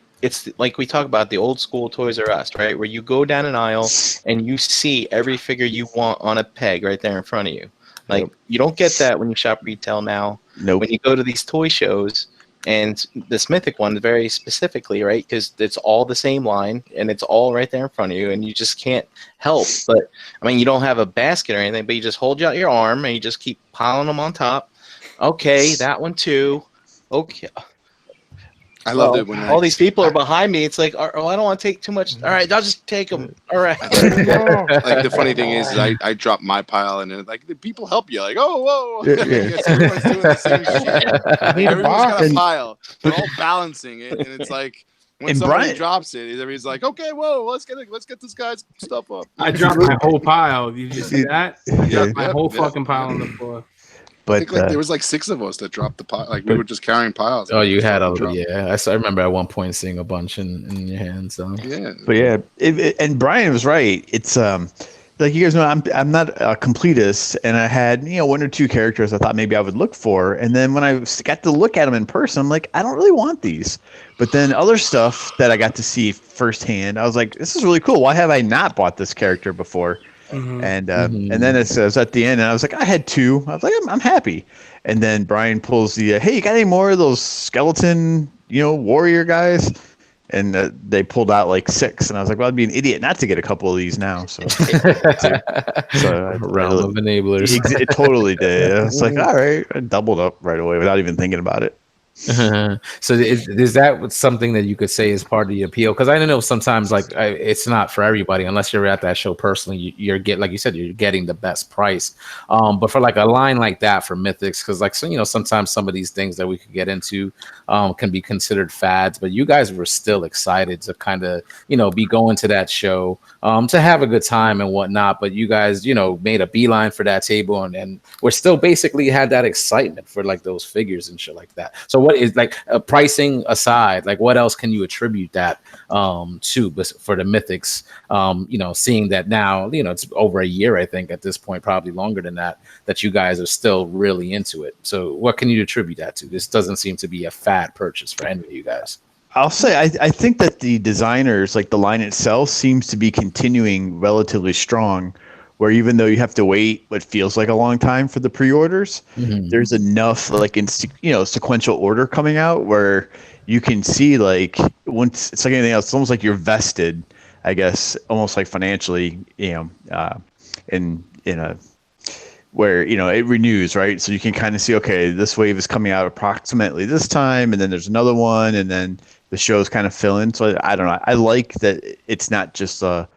E: we talk about the old school Toys R Us, right? Where you go down an aisle and you see every figure you want on a peg right there in front of you. Like you don't get that when you shop retail now.
C: Nope.
E: When you go to these toy shows, and this Mythic one very specifically, right? Because it's all the same line and it's all right there in front of you, and you just can't help. But I mean, you don't have a basket or anything, but you just hold out your arm and you just keep piling them on top. Okay, that one too. Okay.
D: I love it when
E: all these people are behind me. It's like, oh, I don't want to take too much. All right, I'll just take them. All right.
D: Like the funny thing is I dropped my pile, and like the people help you. Like, oh, whoa. Everyone's doing the same shit. Everyone's got a pile. They're all balancing it, and it's like when somebody drops it, everybody's like, okay, whoa, let's get this guy's stuff up.
B: I dropped my whole pile. Did you see that? I dropped my whole fucking pile on the floor.
C: But
D: I think there was like 6 of us that dropped the pile. Like we were just carrying piles.
A: Oh, you had I remember at one point seeing a bunch in your hands. So
D: yeah,
C: but and Brian was right. It's like you guys know, I'm not a completist, and I had 1 or 2 characters I thought maybe I would look for, and then when I got to look at them in person, I'm like, I don't really want these. But then other stuff that I got to see firsthand, I was like, this is really cool. Why have I not bought this character before? Mm-hmm. And then it says at the end, and I was like, I had 2. I was like, I'm happy. And then Brian pulls the, hey, you got any more of those skeleton, warrior guys? And they pulled out like 6, and I was like, well, I'd be an idiot not to get a couple of these now. So,
A: realm of enablers.
C: It totally did. I was like, all right, I doubled up right away without even thinking about it.
A: So is that something that you could say is part of the appeal? Because I know sometimes like it's not for everybody unless you're at that show personally. You're like you said, you're getting the best price. But for like a line like that for Mythics, because like sometimes some of these things that we could get into can be considered fads. But you guys were still excited to kind of be going to that show to have a good time and whatnot. But you guys made a beeline for that table and we're still basically had that excitement for like those figures and shit like that. So what is like pricing aside, like what else can you attribute that to for the Mythics? Seeing that now, it's over a year, I think at this point, probably longer than that you guys are still really into it. So what can you attribute that to? This doesn't seem to be a fad purchase for any of you guys.
C: I'll say I think that the designers, like the line itself, seems to be continuing relatively strong. Where even though you have to wait what feels like a long time for the pre-orders, there's enough like in sequential order coming out where you can see like once it's like anything else, it's almost like you're vested, I guess, almost like financially, in a where it renews, right? So you can kind of see, okay, this wave is coming out approximately this time, and then there's another one, and then the shows kind of fill in. So I don't know. I like that it's not just a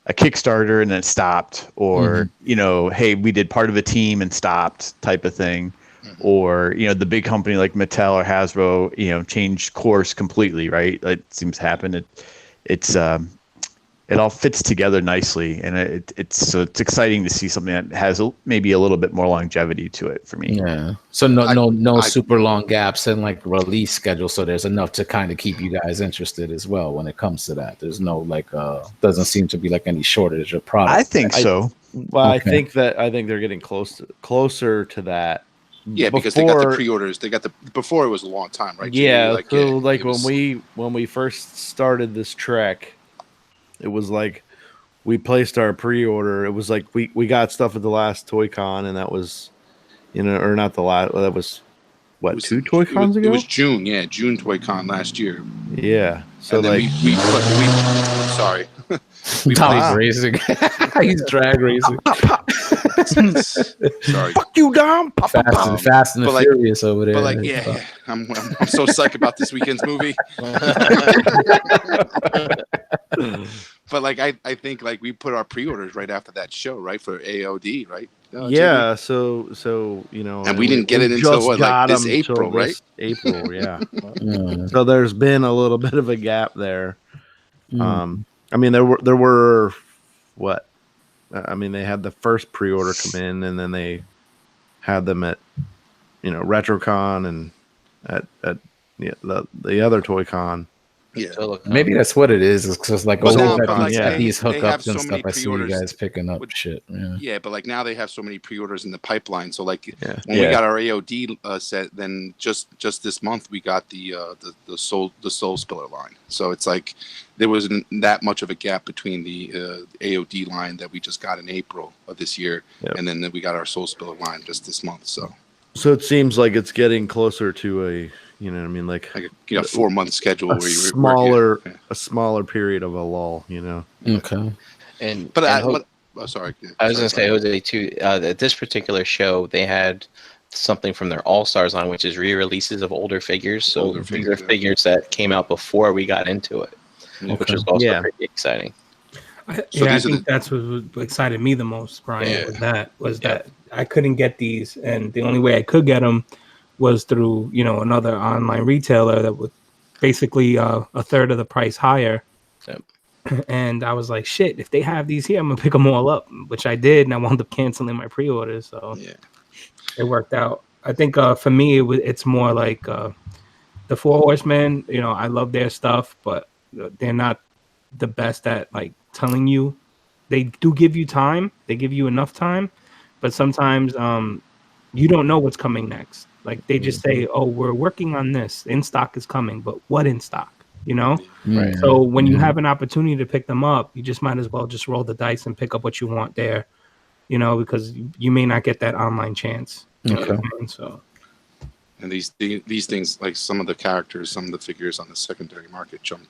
C: Kickstarter and then it stopped, or hey, we did part of a team and stopped type of thing, or the big company like Mattel or Hasbro changed course completely, right? That seems to happen. It all fits together nicely, and it's exciting to see something that has maybe a little bit more longevity to it for me.
A: Yeah. So no super long gaps in like release schedule. So there's enough to kind of keep you guys interested as well when it comes to that. There's no doesn't seem to be like any shortage of product.
C: I think so.
F: Well, okay. I think they're getting closer to that.
D: Yeah, because they got the pre-orders. They got before it was a long time, right?
F: Yeah. When we first started this trek, it was like we placed our pre-order. It was like we got stuff at the last Toy Con, and that was, or not the last. That was what, 2 Toy Cons ago?
D: It was June, June Toy Con last year.
F: Yeah. So
D: and
F: like
D: we sorry.
A: We Tom's racing. He's drag racing.
D: Sorry.
F: Fuck you, Dom.
A: Fast and Furious over there.
D: But like, I'm so psyched about this weekend's movie. But like, I think like we put our pre-orders right after that show, right, for AOD, right?
F: Yeah. So
D: and we didn't get it until what, like this April, right?
F: April, yeah. So there's been a little bit of a gap there. I mean, there were what? I mean, they had the first pre-order come in, and then they had them at RetroCon and at the other Toy Con.
D: Yeah,
A: maybe that's what it is. It's just like these hookups and
D: so
A: stuff. I see you guys picking up shit.
D: Yeah, but like now they have so many pre-orders in the pipeline. So like when we got our AOD set, then just this month we got the Soul Spiller line. So it's like there wasn't that much of a gap between the AOD line that we just got in April of this year, and then we got our Soul Spiller line just this month. So
F: it seems like it's getting closer to a. You know what I mean? Like
D: a 4-month schedule where
F: a smaller period of a lull,
A: Okay.
D: Sorry.
E: I was going to say, Jose, too, at this particular show, they had something from their All-Stars line, which is re-releases of older figures. So these are figures that came out before we got into it, which was also pretty exciting.
B: I think that's what excited me the most, Brian, was that I couldn't get these, and the only way I could get them was through another online retailer that was basically a third of the price higher.
E: Yep.
B: And I was like, shit, if they have these here, I'm gonna pick them all up, which I did, and I wound up canceling my pre-orders. So it worked out. I think for me it's more like the Four Horsemen. I love their stuff, but they're not the best at like telling you. They do give you time. They give you enough time, but sometimes you don't know what's coming next. Like they just say, "Oh, we're working on this. In stock is coming," but what in stock?
A: Right.
B: So when you have an opportunity to pick them up, you just might as well just roll the dice and pick up what you want there, because you may not get that online chance.
A: Okay.
B: So,
D: and these things, like some of the characters, some of the figures on the secondary market jumped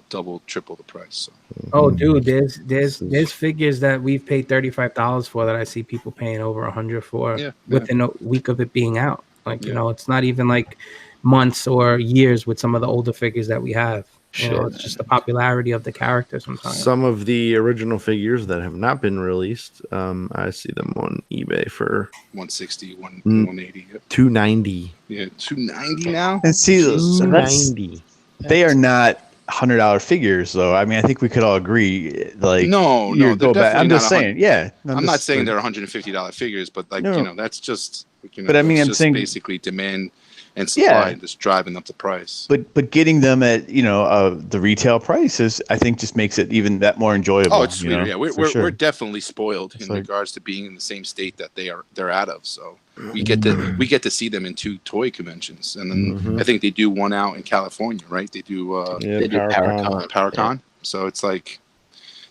D: double, triple the price. So.
B: Oh, dude, there's figures that we've paid $35 for that I see people paying over $100 for within a week of it being out. Like, it's not even like months or years with some of the older figures that we have.
A: Shit,
B: It's just the popularity of the character sometimes.
F: Some of the original figures that have not been released, I see them on eBay for
D: 160, 180. Yep.
F: $290.
D: Yeah, 290 now.
C: And see, that's
F: $290.
C: they are not $100 figures, though. I mean, I think we could all agree. Like,
D: No,
C: you
D: they're
C: go back.
D: definitely
C: I'm just
D: not
C: saying, yeah.
D: I'm not saying they're $150 figures, but like
C: No.
D: that's just
C: But I mean,
D: it's
C: I'm
D: just
C: saying-
D: basically demand and supply just driving up the price.
C: But getting them at the retail prices, I think just makes it even that more enjoyable.
D: Oh, it's sweeter. Yeah, we're definitely spoiled
C: It's
D: in regards to being in the same state that they're out of. So we get to see them in 2 toy conventions, and then I think they do one out in California, right? They do
E: They do PowerCon.
D: Yeah. So it's like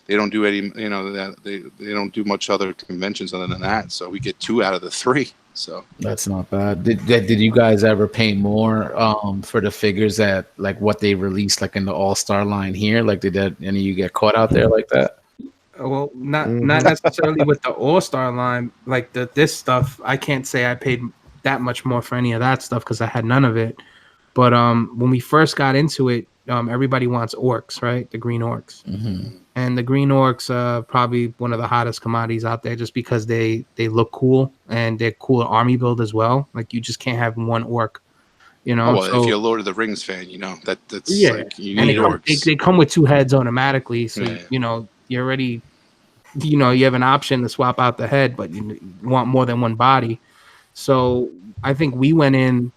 D: they don't do any, that they don't do much other conventions other than that. So we get 2 out of the 3. So
A: that's not bad. Did you guys ever pay more for the figures at like what they released like in the All-Star line here? Like did any of you get caught out there like that?
B: Well, not necessarily with the All-Star line. Like this stuff, I can't say I paid that much more for any of that stuff because I had none of it. But when we first got into it, everybody wants orcs, right? The green orcs.
A: Mm-hmm.
B: And the green orcs are probably one of the hottest commodities out there just because they look cool and they're cool army build as well. Like you just can't have one orc,
D: Oh, well,
B: so,
D: if you're a Lord of the Rings fan, that's
B: yeah.
D: like you
B: And
D: need orcs.
B: they come with 2 heads automatically. So,
D: Yeah.
B: you're already, you have an option to swap out the head, but you want more than one body. So I think we went in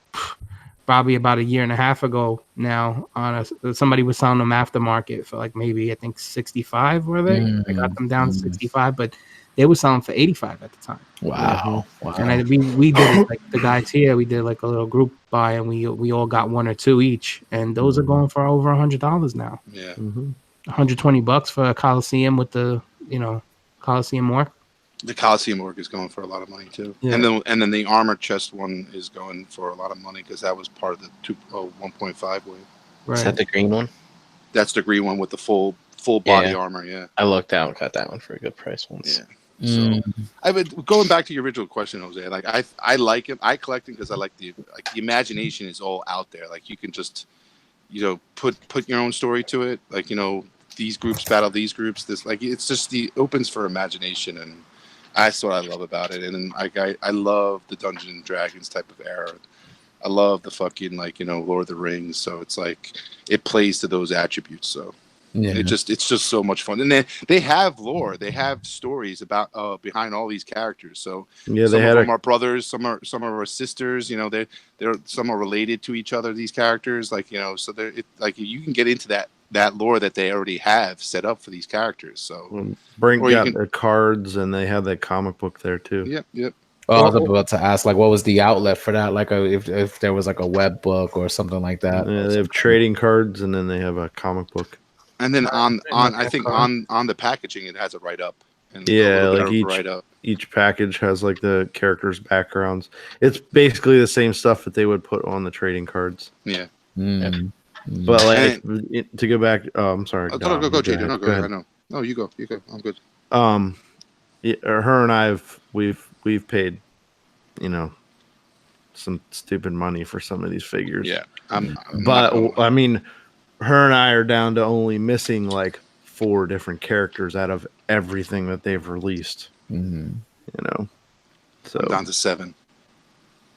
B: probably about a year and a half ago now on somebody was selling them aftermarket for like maybe I think 65 were they? I got them down to 65, but they were selling for 85 at the time.
A: Wow.
B: And we did it like the guys here, we did like a little group buy and we all got 1 or 2 each, and those are going for over $100 now.
D: Yeah.
B: $120 for a Coliseum with the Coliseum orc.
D: The Coliseum orc is going for a lot of money too,
B: Yeah.
D: and then the armor chest one is going for a lot of money because that was part of the 1.5 wave.
B: Right.
E: Is that the green one?
D: That's the green one with the full body armor. Yeah.
E: I looked out and got that one for a good price once.
D: Yeah. So I would going back to your original question, Jose. Like I like it. I collect them because I like the imagination is all out there. Like you can just put your own story to it. Like these groups battle these groups. This it's just opens for imagination, and that's what I love about it. And then I love the Dungeons and Dragons type of era. I love the fucking Lord of the Rings. So it's like it plays to those attributes. So it's just so much fun. And then they have lore. They have stories about behind all these characters. So some of them are brothers. Some are sisters. They're some are related to each other. These characters, so you can get into that lore that they already have set up for these characters. So
F: Brink got the cards, and they have that comic book there too.
D: Yep.
A: Oh, I was about to ask, like, what was the outlet for that? Like, if there was like a web book or something like that.
F: Yeah, they have trading cards, and then they have a comic book.
D: And then on the packaging, it has a write up.
F: Yeah, like each package has like the characters' backgrounds. It's basically the same stuff that they would put on the trading cards.
D: Yeah.
F: But like to go back, I'm sorry.
D: Go, JJ. No, go ahead. No, you go. I'm good.
F: Her and we've paid, some stupid money for some of these figures.
D: Yeah.
F: I mean, her and I are down to only missing like 4 different characters out of everything that they've released. So
D: I'm down to 7.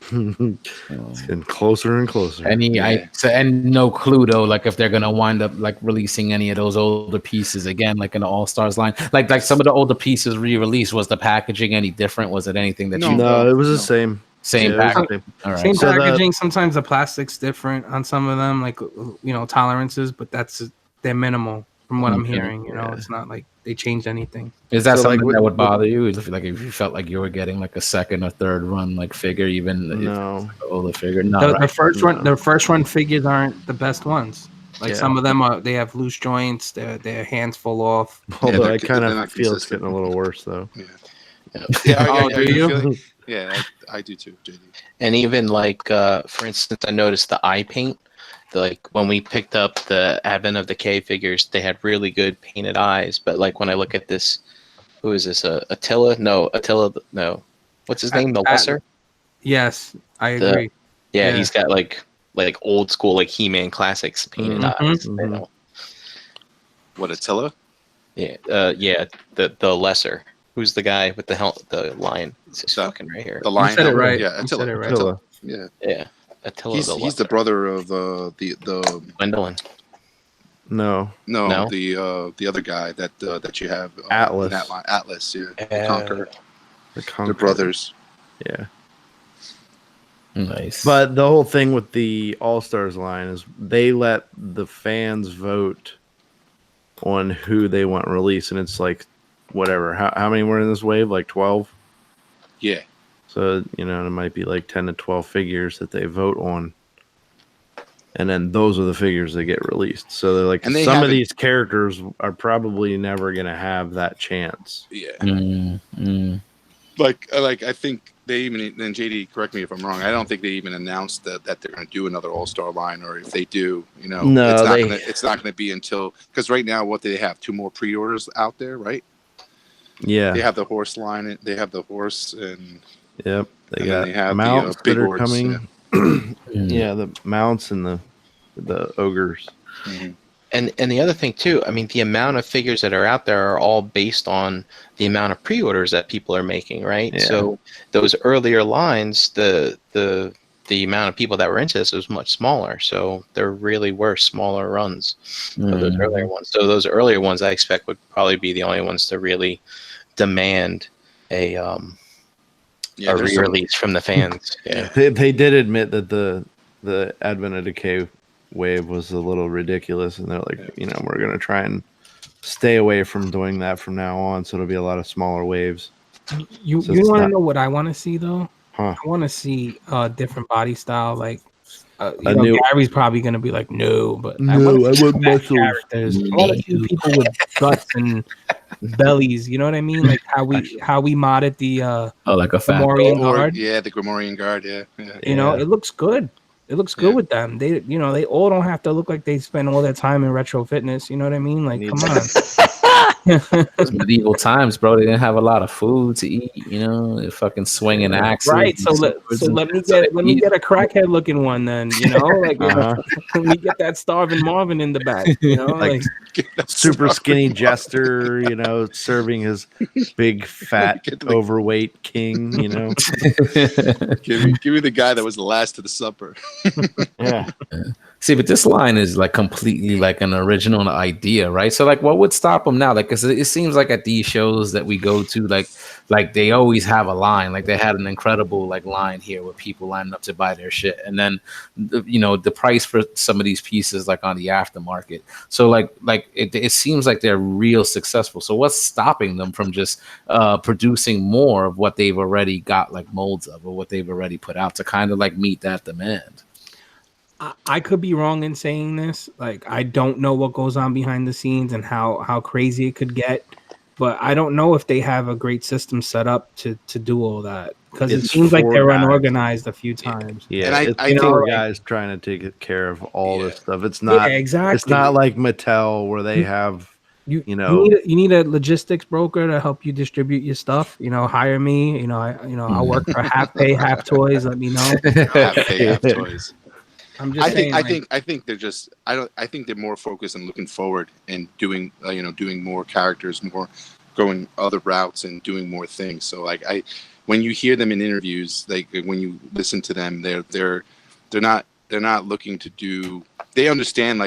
F: It's getting closer and closer.
A: And no clue though, like if they're gonna wind up like releasing any of those older pieces again, like in the All Stars line. Like some of the older pieces re-released. Was the packaging any different? Was it anything that
F: No, it was the same.
A: Same packaging. All right.
B: Same packaging. Sometimes the plastic's different on some of them, like tolerances, but they're minimal from what I'm hearing. It's not like they changed anything.
A: Is that something that would bother you? If you felt like you were getting like a second or third run like figure, even if it's like an older figure? No,
B: the first run figures aren't the best ones. Like some of them they have loose joints. Their hands fall off.
F: Although I kind of feel it's getting a little worse though.
B: Do you?
D: Yeah, I do too, JD.
E: And even like, for instance, I noticed the eye paint. Like when we picked up the Advent of the K figures, they had really good painted eyes. But like when I look at this, who is this? Attila? No. What's his name? The Lesser?
B: Yes, I agree.
E: He's got like like old school like He-Man classics painted eyes. You know?
D: What, Attila?
E: Yeah, the lesser. Who's the guy with the lion? It's just fucking right here.
D: The lion.
B: You said it right.
D: Yeah,
B: You said it right.
D: Attila. Yeah.
E: Yeah. Attila
D: He's the brother of the
E: Gwendolyn.
F: No.
D: The other guy that you have
F: Atlas.
D: in that line. Atlas, yeah. The Conqueror.
F: They're
D: brothers.
F: Yeah.
A: Nice.
F: But the whole thing with the All-Stars line is they let the fans vote on who they want released, and it's like whatever. How many were in this wave? Like 12?
D: Yeah.
F: So, it might be like 10 to 12 figures that they vote on. And then those are the figures that get released. So they're like, some of these characters are probably never going to have that chance.
D: Yeah. Like I think they even, and JD, correct me if I'm wrong, I don't think they even announced that they're going to do another All-Star line, or if they do, it's not going to be until, because right now, what they have 2 more pre-orders out there, right?
F: Yeah.
D: They have the horse line, they have the horse, and
F: yep,
D: they have
F: mounts
D: the big
F: that are
D: orcs,
F: coming. Yeah. The mounts and the ogres.
D: Mm-hmm.
E: And the other thing too, I mean, the amount of figures that are out there are all based on the amount of pre-orders that people are making, right?
F: Yeah.
E: So those earlier lines, the amount of people that were into this was much smaller. So there really were smaller runs of those earlier ones. So those earlier ones, I expect, would probably be the only ones to really demand a re-release from the fans. Yeah.
F: They did admit that the Advent of Decay wave was a little ridiculous, and they're like, we're going to try and stay away from doing that from now on, so it'll be a lot of smaller waves.
B: You want to know what I want to see though?
F: Huh.
B: I want to see a different body style. Like, Gary's probably going to be like, no, but I want muscles. Characters. I want to see people with guts and bellies. You know what I mean? Like how we modded the
A: like a
B: Grimoire guard.
D: Yeah, the Grimoire guard. Yeah.
B: It looks good. It looks good with them. They, they all don't have to look like they spend all their time in retro fitness. You know what I mean? Like, come on.
A: Those medieval times, bro. They didn't have a lot of food to eat. They're fucking swinging axes.
B: Right. So let me get a crackhead looking one then. Like let me get that starving Marvin in the back. Like
F: super skinny jester. Serving his big fat overweight king.
D: Give me the guy that was the last to the supper.
F: Yeah.
A: See, but this line is like completely like an original idea, right? So like, what would stop them now? Like, 'cause it seems like at these shows that we go to, like they always have a line. Like they had an incredible like line here where people lining up to buy their shit, and then the price for some of these pieces like on the aftermarket. So like it seems like they're real successful. So what's stopping them from just producing more of what they've already got like molds of, or what they've already put out to kind of like meet that demand?
B: I could be wrong in saying this. Like, I don't know what goes on behind the scenes and how crazy it could get, but I don't know if they have a great system set up to do all that, because it seems like they're unorganized a few times.
F: Yeah, and I think guys trying to take care of all this stuff. It's not exactly. It's not like Mattel where they have. You need a logistics broker to help you distribute your stuff. Hire me. I'll work for half pay, half toys. Let me know.
D: Half pay, half toys.
B: I'm just saying,
D: I think they're just I think they're more focused on looking forward and doing doing more characters, more going other routes and doing more things. So like when you hear them in interviews, like when you listen to them, they're not looking to do. They understand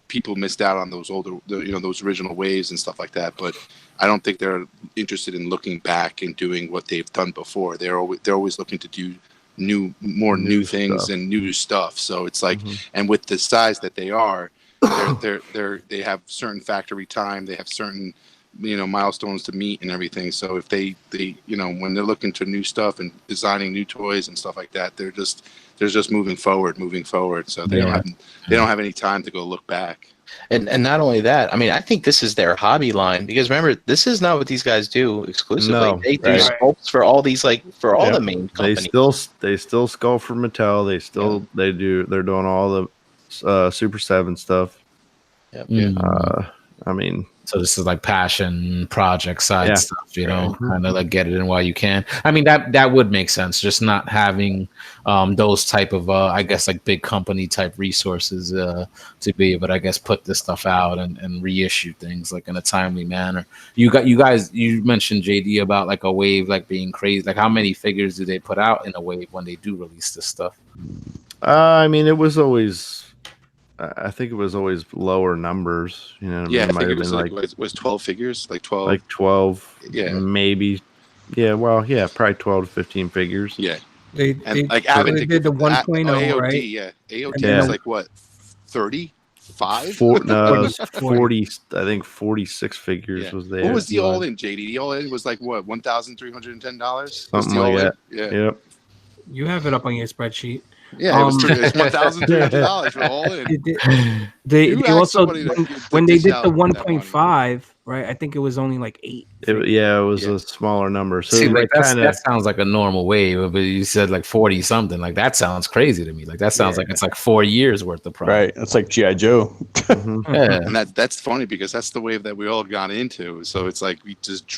D: people missed out on those older those original waves and stuff like that, but I don't think they're interested in looking back and doing what they've done before. They're always looking to do more new things stuff. And new stuff. So it's like, and with the size that they are, they have certain factory time, they have certain milestones to meet and everything. So if they when they're looking to new stuff and designing new toys and stuff like that, they're just moving forward. So they don't have any time to go look back.
E: And not only that, I mean, I think this is their hobby line, because remember, this is not what these guys do exclusively.
F: No,
E: they do sculpts for all these, for all the main companies.
F: They still sculpt for Mattel. They're doing all the Super 7 stuff.
E: Yep.
F: I mean,
A: So this is like passion project side stuff, kind of like get it in while you can. I mean, that would make sense. Just not having those type of I guess like big company type resources to be able to, I guess, put this stuff out and reissue things like in a timely manner. You mentioned JD about like a wave like being crazy. Like how many figures do they put out in a wave when they do release this stuff?
F: I mean, it was always. I think it was always lower numbers.
D: Yeah, I think it was like was 12 figures, like 12.
F: Like 12,
D: yeah,
F: maybe. Yeah, well, yeah, probably 12 to 15 figures.
D: Yeah.
B: They
D: like
B: did the 1.0,
D: AOD,
B: right?
D: Yeah, AOD was like what, 35?
F: No, 40. I think 46 figures was there.
D: What was the all-in, JD? The all-in was like what, $1,310?
F: Something like that.
D: Yeah.
F: Yep.
B: You have it up on your spreadsheet.
D: Yeah, it was $1,300 for all in.
B: They also when they did the 1.5, right? I think it was only like 8.
F: It was a smaller number. So
A: see, like that sounds like a normal wave, but you said like 40 something. Like that sounds crazy to me. Like that sounds like it's like 4 years worth of product.
C: Right. It's like G.I. Joe.
A: Yeah.
D: And that's funny because that's the wave that we all got into. So it's like we just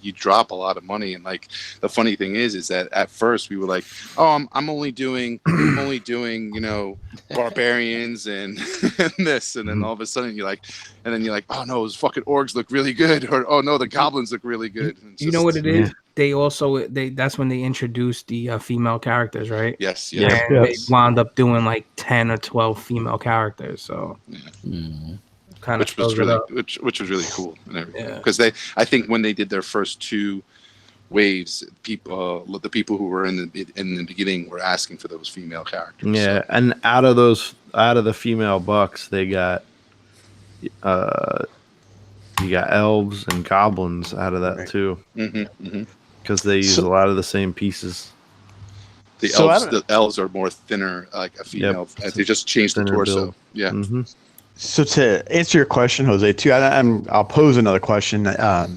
D: you drop a lot of money. And like the funny thing is that at first we were like, oh, I'm only doing barbarians and this, and then all of a sudden you're like, oh no, those fucking orcs look really good, or oh no, the goblins look really good.
B: You know what it is? They also that's when they introduced the female characters, right?
D: Yes.
B: And they wound up doing like 10 or 12 female characters. So kind of
D: which was really cool and everything. Because I think when they did their first 2 waves, the people who were in the beginning were asking for those female characters.
F: Yeah, and out of the female bucks, they got you got elves and goblins out of that too, because they use a lot of the same pieces.
D: The elves are more thinner, like a female. Yep. They just changed the torso. Build. Yeah.
C: Mm-hmm. So to answer your question, Jose, too, I'll pose another question. I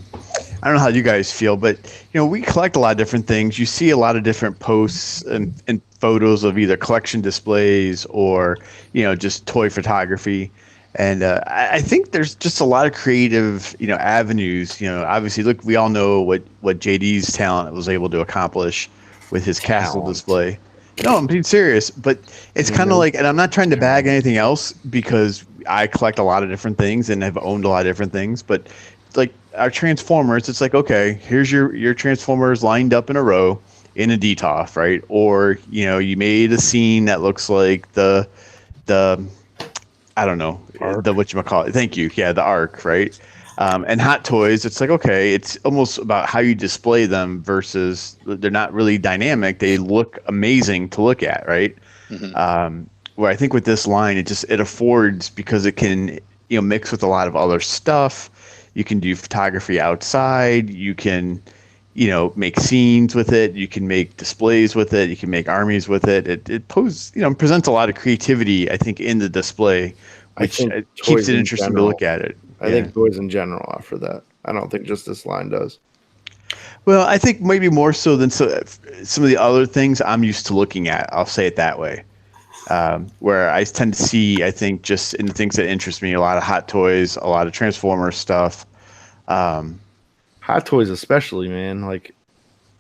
C: don't know how you guys feel, but we collect a lot of different things. You see a lot of different posts and photos of either collection displays or just toy photography. And I think there's just a lot of creative, avenues. Obviously, look, we all know what JD's talent was able to accomplish with his castle display. No, I'm being serious, but it's kind of like, and I'm not trying to bag anything else because I collect a lot of different things and have owned a lot of different things. But like our Transformers, it's like, okay, here's your Transformers lined up in a row in a DTOF, right? Or you made a scene that looks like the I don't know, the whatchamacallit. Thank you. Yeah, the Ark, right? And Hot Toys, it's like, okay, it's almost about how you display them versus they're not really dynamic. They look amazing to look at, right? Mm-hmm. Where I think with this line, it affords, because it can mix with a lot of other stuff. You can do photography outside. You can make scenes with it. You can make displays with it. You can make armies with it. It presents a lot of creativity, I think, in the display, which keeps it interesting to look at it.
F: I think toys in general offer that. I don't think just this line does.
C: Well, I think maybe more so than some of the other things I'm used to looking at. I'll say it that way. Where I tend to see, I think, just in the things that interest me, a lot of Hot Toys, a lot of Transformers stuff.
F: Hot Toys especially, man. Like,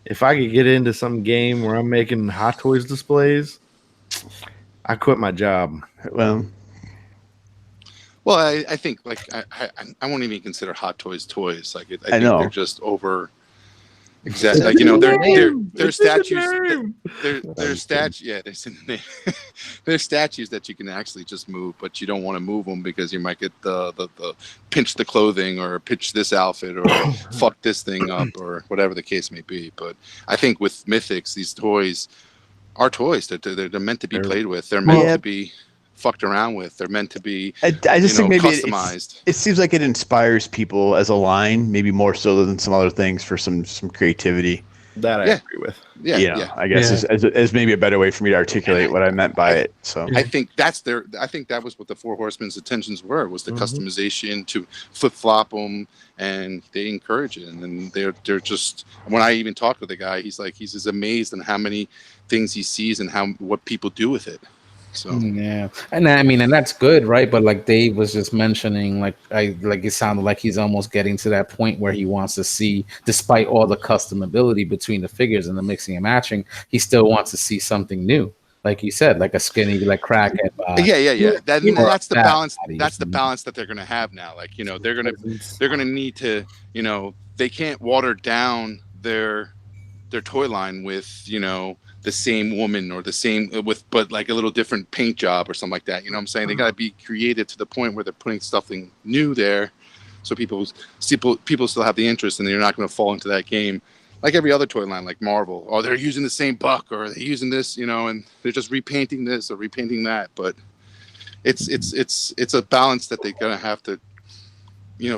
F: if I could get into some game where I'm making Hot Toys displays, I quit my job.
D: Well, I think like I won't even consider Hot Toys toys. Like I think they're just over. Exactly, like they're statues. They're statues. Yeah, they're statues that you can actually just move, but you don't want to move them because you might get the pinch the clothing or pinch this outfit or fuck this thing up or whatever the case may be. But I think with Mythics, these toys are toys. They're meant to be played with. They're meant to be fucked around with. They're meant to be
C: I just think maybe
D: customized.
C: It seems like it inspires people as a line, maybe more so than some other things, for some creativity.
F: That I agree with.
D: Yeah.
C: I guess as maybe a better way for me to articulate what I meant by it. So
D: I think that was what the Four Horsemen's intentions were, was the customization, to flip flop them, and they encourage it. And then they're just, when I even talked with the guy, he's just amazed on how many things he sees and what people do with it. So
A: yeah, and I mean, and that's good, right? But like Dave was just mentioning, like it sounded like he's almost getting to that point where he wants to see, despite all the customability between the figures and the mixing and matching, he still wants to see something new. Like you said, like a skinny, like crackhead.
D: yeah. That's the balance.
A: Body.
D: That's the balance that they're gonna have now. Like they're gonna need to they can't water down their toy line with the same woman or the same but like a little different paint job or something like that. You know what I'm saying? They got to be creative to the point where they're putting something new there, so people still have the interest, and they're not going to fall into that game like every other toy line, like Marvel. Oh, they're using the same buck, or they're using this, and they're just repainting this or repainting that. But it's a balance that they're going to have to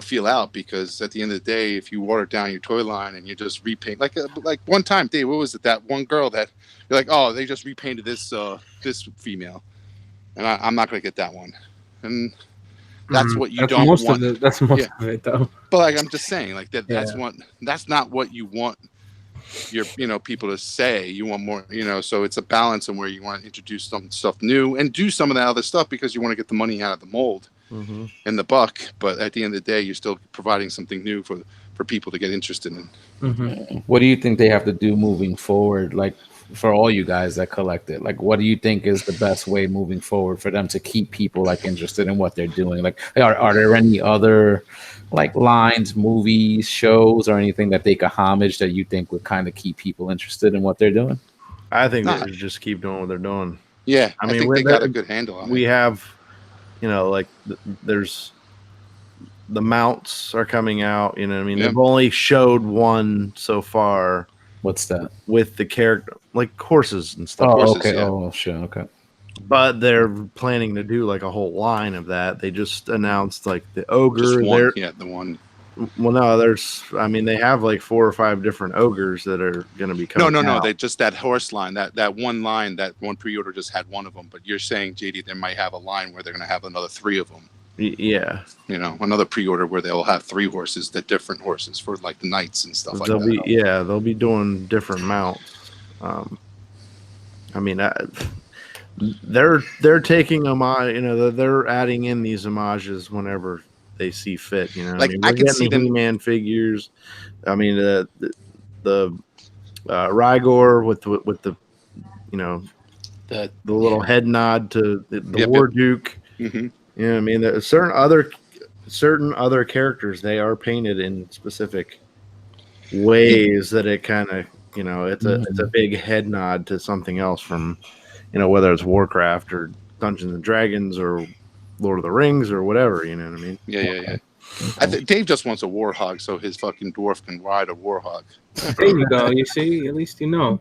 D: feel out, because at the end of the day, if you water down your toy line and you just repaint, like one time, Dave, what was it, that one girl that you're like, oh, they just repainted this female, and I'm not going to get that one, and that's what you don't want.
B: That's most of it, though.
D: But like I'm just saying, like that's not what you want your people to say. You want more, so it's a balance in where you want to introduce some stuff new and do some of that other stuff because you want to get the money out of the mold. And the buck, but at the end of the day, you're still providing something new for people to get interested in.
A: What do you think they have to do moving forward, like for all you guys that collect it? Like, what do you think is the best way moving forward for them to keep people like interested in what they're doing? Like, are there any other like lines, movies, shows, or anything that they could homage that you think would kind of keep people interested in what they're doing?
F: I think they should just keep doing what they're doing.
D: Yeah, I mean, they got a good handle on it.
F: We have, like there's the mounts are coming out. I mean, they've only showed one so far.
A: What's that?
F: With the character, like horses and stuff.
A: Oh,
D: horses,
A: okay.
D: Yeah.
A: Oh, sure. Okay.
F: But they're planning to do like a whole line of that. They just announced like the ogre.
D: Just one, the one.
F: Well, no, they have like 4 or 5 different ogres that are going to be coming.
D: No. They just that horse line, that one line, that one pre-order just had one of them. But you're saying, JD, they might have a line where they're going to have another 3 of them.
F: Yeah.
D: Another pre-order where they'll have 3 horses, the different horses for like the knights and stuff like that.
F: They'll be doing different mounts. I mean, they're taking homage. They're adding in these homages whenever they see fit.
D: Like,
F: we're
D: can
F: getting
D: see
F: the
D: them.
F: He-Man figures. I mean, the Rygor with the the little head nod to the War Duke.
D: Mm-hmm.
F: I mean, there's certain other characters, they are painted in specific ways that it kind of it's a big head nod to something else from whether it's Warcraft or Dungeons and Dragons or Lord of the Rings or whatever, you know what I mean?
D: Yeah. I think Dave just wants a warhog so his fucking dwarf can ride a warhog.
B: There you go. You see, at least you know.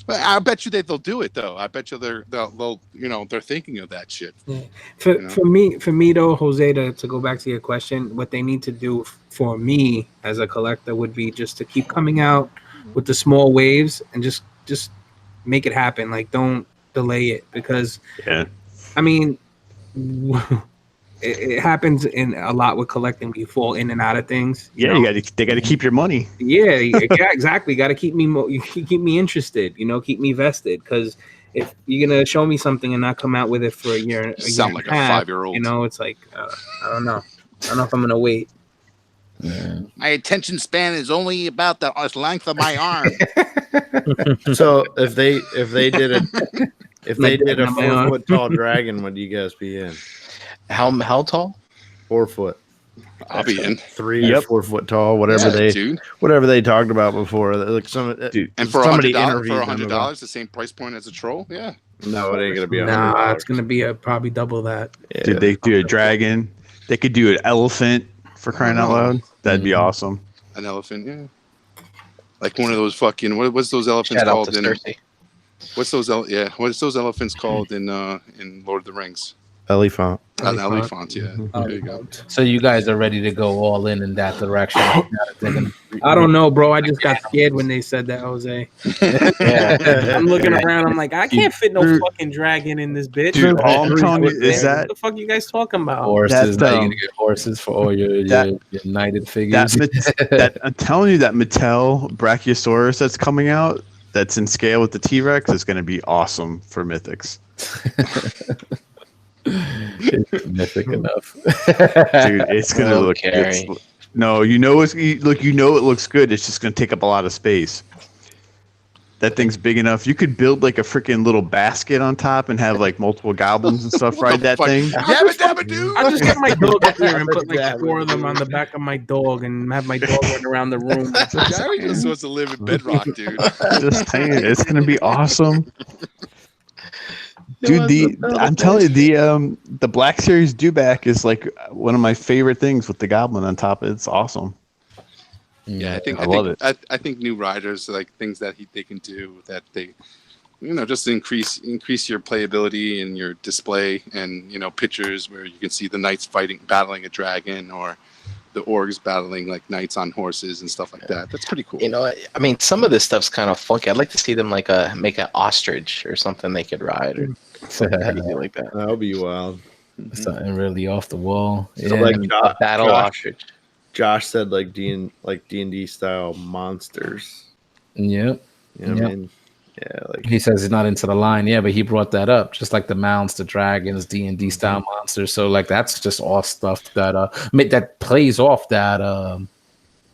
D: But I bet you they'll do it though. I bet you they'll they're thinking of that shit.
B: Yeah. For me though, Jose, to go back to your question, what they need to do for me as a collector would be just to keep coming out with the small waves and just make it happen. Like, don't delay it, because I mean, it happens in a lot with collecting. You fall in and out of things.
C: They got to keep your money.
B: Yeah, exactly. Got to keep me interested. Keep me vested. Because if you're gonna show me something and not come out with it for a year,
D: sound like a 5-year-old.
B: It's like I don't know. I don't know if I'm gonna wait.
D: Yeah. My attention span is only about the length of my arm.
F: So if they did a 4-foot tall dragon, would you guys be in?
E: How tall?
F: 4 foot.
D: I'll be in.
F: 3 or 4 foot tall, whatever they talked about before. Like
D: and for $100, the same price point as a troll. Yeah.
F: No, it ain't gonna be $100.
B: Nah, it's gonna be probably double that.
C: Yeah. Did they do a dragon? They could do an elephant, for crying out loud. That'd be awesome.
D: An elephant, yeah. Like one of those fucking what's those elephants called in? What's those elephants called in Lord of the Rings?
F: Elephant.
D: An elephant, yeah. There you go.
A: So you guys are ready to go all in that direction.
B: I don't know, bro. I just got scared when they said that, Jose. I'm looking around. I'm like, I can't fit no fucking dragon in this bitch.
C: Dude, all I'm telling you is that
B: what the fuck you guys talking about?
A: Horses. Now you're gonna get horses for all your United figures.
C: I'm telling you, that Mattel Brachiosaurus that's coming out, that's in scale with the T-Rex is going to be awesome for Mythics.
A: It's mythic enough.
C: Dude, it's going to look
E: Gary.
C: no, you know it looks good. It's just going to take up a lot of space. That thing's big enough. You could build like a freaking little basket on top and have like multiple goblins and stuff ride that thing.
D: Yabba dabba doo.
B: I just get my dog up here and put like 4 of them on the back of my dog and have my dog run around the room.
D: Gary just wants to live in bedrock, dude.
C: Just saying, it's going to be awesome. Dude, I'm telling you, the Black Series dewback is like one of my favorite things with the goblin on top. It's awesome.
D: Yeah, I
C: love it.
D: I think new riders, like things that they can do that they, just increase your playability and your display, and pictures where you can see the knights battling a dragon, or the orcs battling like knights on horses and stuff like that. That's pretty cool.
E: I mean, some of this stuff's kind of funky. I'd like to see them make an ostrich or something they could ride, or something crazy like that.
F: That would be wild.
A: Something really off the wall.
F: So like
E: A battle ostrich.
F: Josh said, like D&D style monsters.
A: Yep.
F: You know what I mean? Yeah, like
A: He says he's not into the line, but he brought that up, just like the mounts, the dragons, D&D style monsters. So like that's just all stuff that that plays off that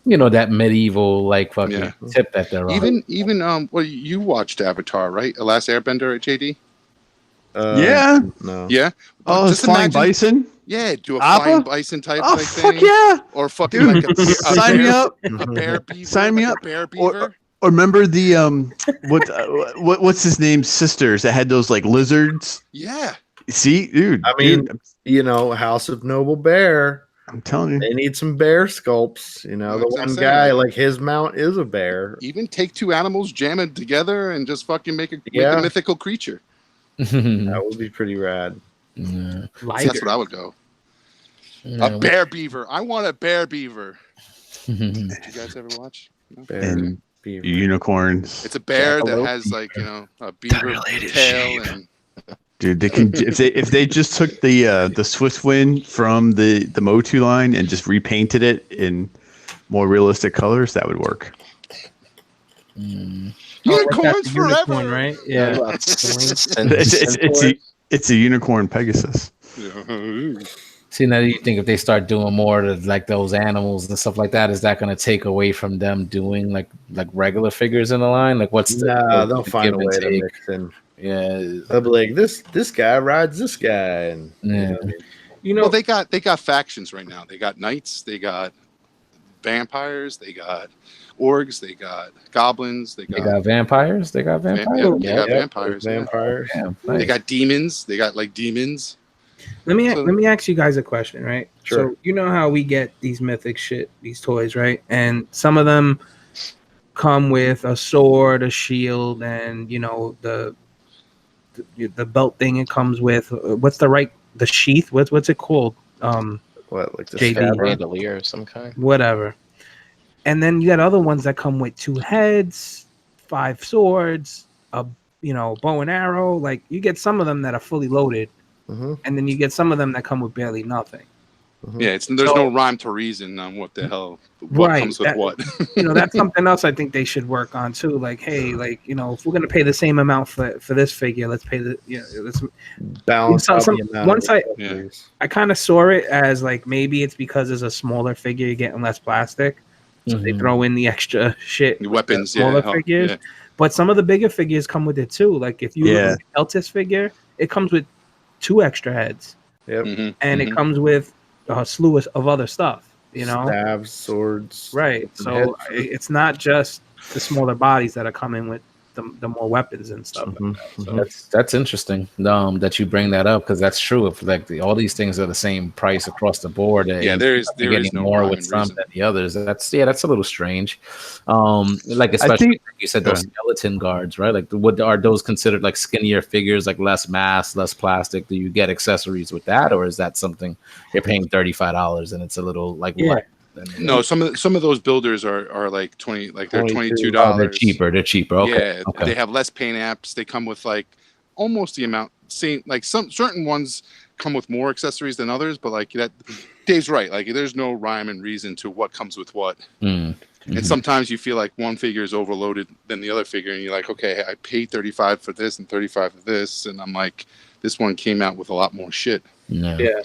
A: that medieval like fucking tip that they're on.
D: Even well, you watched Avatar, right? The Last Airbender at JD.
C: Yeah.
F: No.
D: Yeah.
C: Oh, it's flying bison.
D: Yeah, do a
C: Appa?
D: flying bison type
C: Oh,
D: like
C: fuck
D: thing.
C: yeah!
D: Or fucking
C: Dude,
D: like a
C: sign me up.
D: A bear beaver.
C: Sign me
D: like
C: up.
D: A bear beaver.
C: Or remember the what's his name? Sisters that had those like lizards.
D: Yeah.
C: See, dude.
F: I mean, House of Noble Bear.
C: I'm telling you,
F: they need some bear sculpts. The
D: That's what I'm
F: one
D: saying,
F: guy, like his mount is a bear.
D: Even take 2 animals, jam it together, and just fucking make a mythical creature.
F: That would be pretty rad.
A: Yeah.
D: See, that's what I would go. A bear beaver. I want a bear beaver. Did you guys ever watch? No?
C: and unicorns.
D: It's a bear that has like a beaver tail and.
C: Dude, they can if they just took the Swiftwind from the Motu line and just repainted it in more realistic colors, that would work.
D: Unicorns forever,
B: unicorn, right? Yeah.
C: It's a unicorn Pegasus.
A: See, now you think if they start doing more of like those animals and stuff like that, is that going to take away from them doing like regular figures in the line? Like what's
F: they'll find a way to mix in.
A: Yeah,
F: they'll be like this guy rides this guy, and
D: well, they got factions right now. They got knights, they got vampires, they got orgs, they got goblins, they got
A: vampires. They got vampires.
D: They got vampires.
F: Vampires.
A: Yeah, nice.
D: They got demons. They got like demons.
B: Let me ask you guys a question, right?
F: Sure.
B: So you know how we get these mythic shit, these toys, right? And some of them come with a sword, a shield, and the belt thing it comes with. What's the sheath? What's it called?
F: What, like the
B: JD
E: bandolier of some kind?
B: Whatever. And then you got other ones that come with 2 heads, 5 swords, a bow and arrow. Like you get some of them that are fully loaded, and then you get some of them that come with barely nothing.
D: Yeah, there's no rhyme to reason on what the hell comes with what.
B: That's something else I think they should work on too. Like, hey, if we're gonna pay the same amount for this figure, let's pay let's
F: balance out the amount.
B: Once I kind of saw it as like maybe it's because it's a smaller figure, you're getting less plastic, so they throw in the extra shit,
D: the weapons,
B: smaller figures. Yeah. But some of the bigger figures come with it too. Like if you look at the Eltis figure, it comes with 2 extra heads.
F: Yep.
B: And it comes with a slew of other stuff,
F: stabs, swords,
B: right? So it's not just the smaller bodies that are coming with the more weapons and stuff.
A: So that's interesting that you bring that up, because that's true. If all these things are the same price across the board,
D: there is no
A: more with some than the others. That's a little strange. Like especially like you said, those skeleton guards, right? Like what are those considered like skinnier figures, like less mass, less plastic? Do you get accessories with that, or is that something you're paying $35 and it's a little like what?
D: No, some of those builders are like $20, like they're $22.
A: Oh, they're cheaper. Okay.
D: Yeah, okay. They have less paint apps. They come with like almost the amount. Same, like some certain ones come with more accessories than others, but like that, Dave's right. Like there's no rhyme and reason to what comes with what. And sometimes you feel like one figure is overloaded than the other figure, and you're like, okay, I paid 35 for this and 35 for this, and I'm like, this one came out with a lot more shit.
B: Yeah.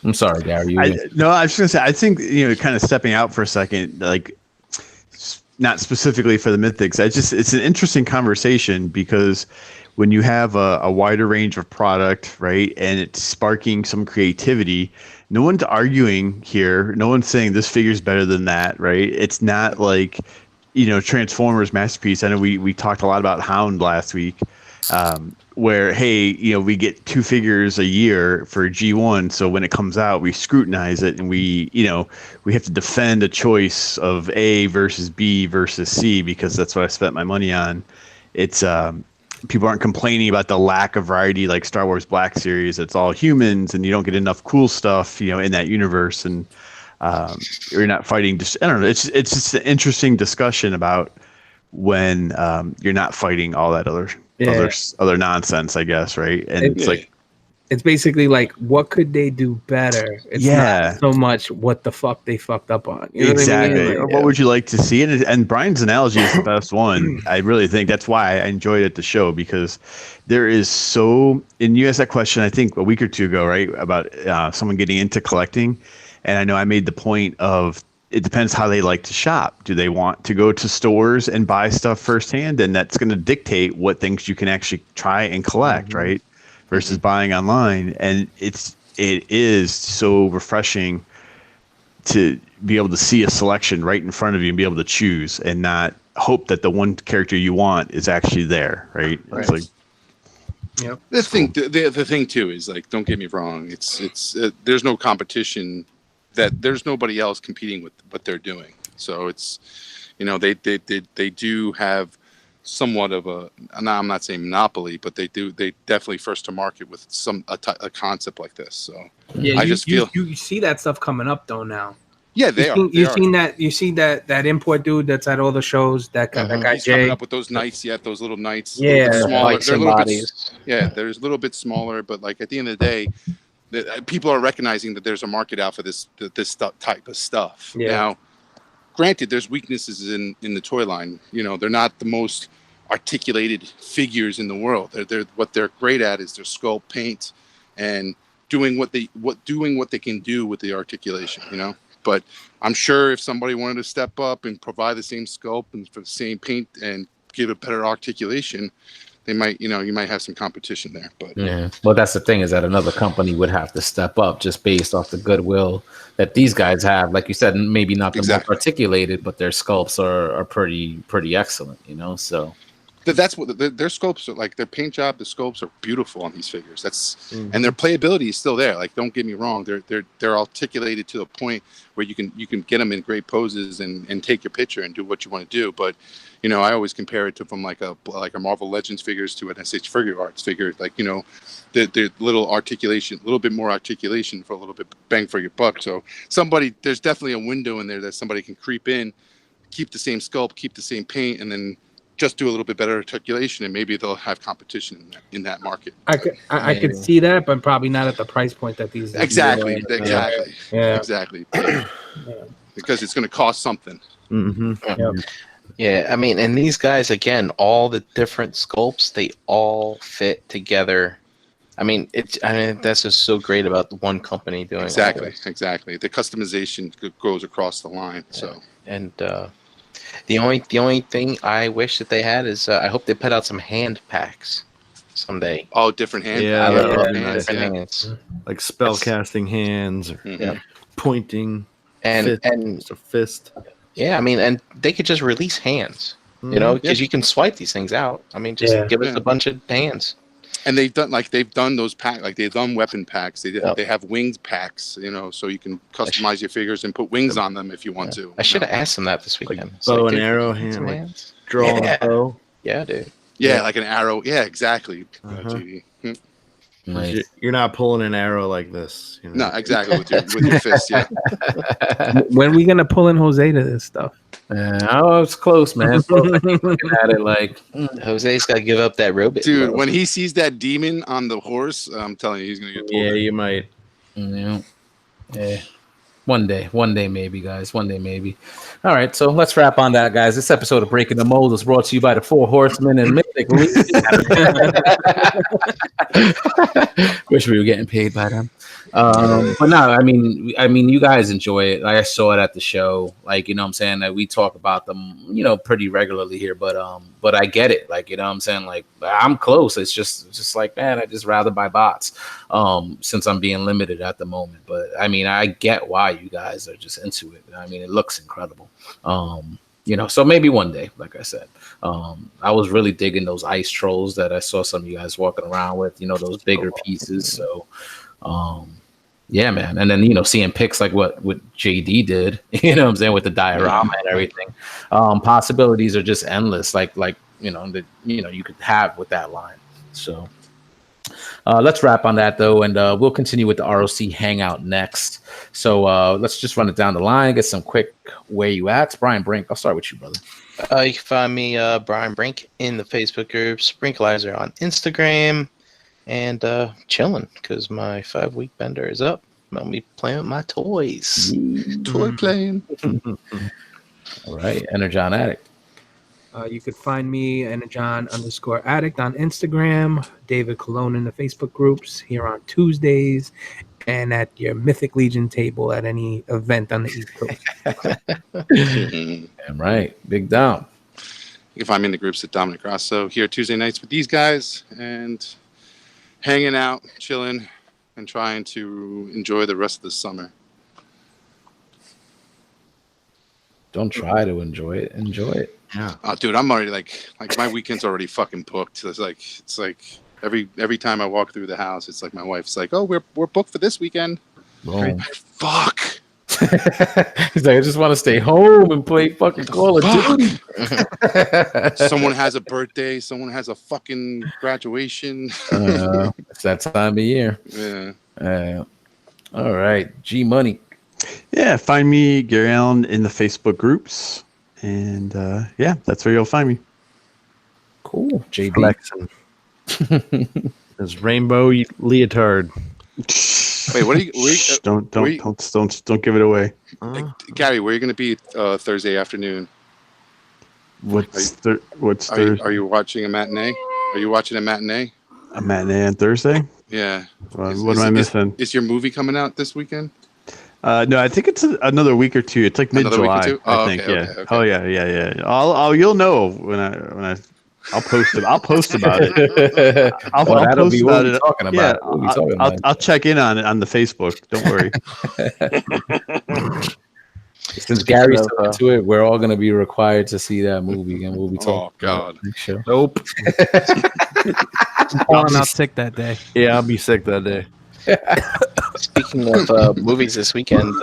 A: I'm sorry, Gary.
C: No, I was going to say, I think, kind of stepping out for a second, like, not specifically for the Mythics. It's an interesting conversation because when you have a wider range of product, right, and it's sparking some creativity, no one's arguing here. No one's saying this figure's better than that, right? It's not like, Transformers Masterpiece. I know we talked a lot about Hound last week, where, hey, we get 2 figures a year for G1. So when it comes out, we scrutinize it and we have to defend a choice of A versus B versus C because that's what I spent my money on. It's people aren't complaining about the lack of variety like Star Wars Black Series. It's all humans and you don't get enough cool stuff, in that universe. And you're not fighting. I don't know. It's just an interesting discussion about when you're not fighting all that other nonsense, I guess, right? And it's like
B: it's basically like, what could they do better? It's not so much what the fuck they fucked up on. You know
C: exactly.
B: What I mean?
C: Like, what would you like to see? And Brian's analogy is the best one. I really think that's why I enjoyed it at the show, because there is so. And you asked that question, I think, a week or two ago, right, about someone getting into collecting. And I know I made the point of, it depends how they like to shop. Do they want to go to stores and buy stuff firsthand? And that's going to dictate what things you can actually try and collect, right? Versus buying online. And it is so refreshing to be able to see a selection right in front of you and be able to choose and not hope that the one character you want is actually there, right? It's like,
B: yep.
D: The thing too is, like, don't get me wrong. It's there's no competition. That there's nobody else competing with what they're doing. So it's, they do have somewhat of a, I'm not saying monopoly, but they definitely first to market with a concept like this. So
B: yeah,
D: I just feel
B: you see that stuff coming up though now.
D: Yeah, they are.
B: You see that import dude that's at all the shows. That guy
D: He's
B: Jay.
D: coming up with those knights. Yeah, those little knights.
B: Yeah,
D: smaller. They're a little
E: bodies.
D: bit. Yeah, they're a little bit smaller, but like at the end of the day, people are recognizing that there's a market out for this type of stuff.
B: Yeah.
D: Now, granted, there's weaknesses in the toy line. They're not the most articulated figures in the world. They're what they're great at is their sculpt, paint, and doing what they can do with the articulation. But I'm sure if somebody wanted to step up and provide the same sculpt and for the same paint and give a better articulation, they might, you might have some competition there. But
A: yeah, well, that's the thing, is that another company would have to step up just based off the goodwill that these guys have. Like you said, maybe not the most articulated, but their sculpts are pretty excellent. So.
D: That's what their sculpts are like. Their paint job, the sculpts are beautiful on these figures. And their playability is still there. Like, don't get me wrong, they're articulated to a point where you can get them in great poses and take your picture and do what you want to do. But I always compare it to from like a Marvel Legends figures to an SH Figure Arts figure. Like the little articulation, a little bit more articulation for a little bit bang for your buck. So there's definitely a window in there that somebody can creep in, keep the same sculpt, keep the same paint, and then just do a little bit better articulation, and maybe they'll have competition in that market.
B: I could see that, but probably not at the price point that these.
D: Exactly.
B: Yeah.
D: Exactly. Because it's going to cost something.
E: Yeah, I mean, and these guys, again, all the different sculpts, they all fit together. I mean, that's just so great about the one company doing
D: exactly. The customization goes across the line. So
E: and. The only thing I wish that they had is I hope they put out some hand packs someday.
D: Oh, different hand
E: packs. Different hands.
F: Like spell casting hands or pointing
E: and
F: a fist.
E: Yeah, I mean, and they could just release hands, because you can swipe these things out. I mean, just give us a bunch of hands.
D: And they've done those packs, like they've done weapon packs. They have wings packs, so you can customize your figures and put wings on them if you want to.
E: I should have asked them that this weekend.
F: Like bow and arrow hand, like draw a bow.
E: Yeah, dude.
D: Yeah, like an arrow. Yeah, exactly.
A: Nice.
F: You're not pulling an arrow like this.
D: No, exactly with your fist. Yeah.
B: When are we gonna pull in Jose to this stuff?
A: It's close, man. Looking at it like
E: Jose's got to give up that robot.
D: Dude, when he sees that demon on the horse, I'm telling you, he's gonna get pulled.
F: Yeah, you might.
A: Yeah. One day, maybe, guys. One day, maybe. All right, so let's wrap on that, guys. This episode of Breaking the Mold is brought to you by the Four Horsemen and Mythic Legion. Wish we were getting paid by them. But no, I mean, you guys enjoy it. Like, I saw it at the show. Like, you know what I'm saying? That we talk about them, you know, pretty regularly here. But I get it. Like, you know what I'm saying? Like, I'm close. It's just like, man, I just rather buy bots since I'm being limited at the moment. But I mean, I get why you guys are just into it. I mean, it looks incredible. You know, so maybe one day, like I said. I was really digging those ice trolls that I saw some of you guys walking around with, you know, those bigger pieces. So yeah, man. And then, you know, seeing pics like what JD did, you know what I'm saying, with the diorama and everything. Possibilities are just endless, like you know, that you could have with that line. So let's wrap on that, though, and we'll continue with the ROC Hangout next. So let's just run it down the line, get some quick where you at. Brian Brink, I'll start with you, brother.
E: You can find me, Brian Brink, in the Facebook group, Sprinkleizer on Instagram, and chilling because my 5-week bender is up. I'll be playing with my toys.
D: Toy playing.
A: All right, Energon Addict.
B: You could find me Energon_Addict on Instagram, David Colon in the Facebook groups here on Tuesdays, and at your Mythic Legion table at any event on the East Coast.
A: Damn right. Big Dom.
D: You can find me in the groups at Dominic Rosso here Tuesday nights with these guys and hanging out, chilling, and trying to enjoy the rest of the summer.
A: Don't try to enjoy it. Enjoy it.
C: Yeah.
D: Oh, dude, I'm already like my weekend's already fucking booked. It's like every time I walk through the house, it's like my wife's like, "Oh, we're booked for this weekend."
A: Boom.
D: Fuck.
A: He's like, I just want to stay home and play fucking Call of Duty.
D: Someone has a birthday. Someone has a fucking graduation.
A: It's that time of year.
D: Yeah.
A: All right. G Money.
C: Yeah, find me, Gary Allen, in the Facebook groups. And yeah, that's where you'll find me.
A: Cool. JB.
F: Flexing. His rainbow leotard.
D: Wait, what are you?
C: Don't give it away.
D: Gary, where are you going to be Thursday afternoon?
C: What's Thursday?
D: Are you watching a matinee? Are you watching a matinee?
C: A matinee on Thursday?
D: Yeah.
C: What am I missing?
D: Is your movie coming out this weekend?
C: No, I think it's another week or two. It's like mid-July. I think. Yeah. Okay. Oh yeah. You'll know when I'll post it. I'll post about it. I'll post about it.
A: Talking about.
C: Yeah, I'll check in on it on the Facebook. Don't
A: worry. Since Gary's into it, we're all going to be required to see that movie, and we'll be talking.
D: Oh God!
A: Show.
F: Nope.
B: I'll sick that day.
F: Yeah, I'll be sick that day.
E: Speaking of movies this weekend,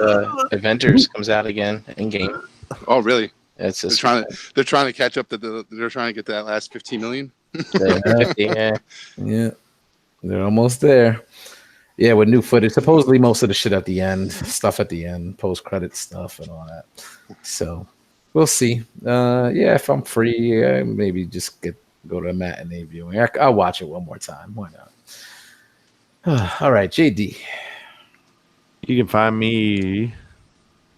E: Avengers comes out again in game.
D: Oh, really?
E: It's
D: they're trying to catch up they're trying to get that last 15 million.
A: Yeah, they're almost there. Yeah, with new footage. Supposedly most of the shit at the end, stuff at the end, post-credit stuff and all that. So we'll see. Yeah, if I'm free, maybe just go to a matinee viewing. I'll watch it one more time. Why not? All right, JD.
F: You can find me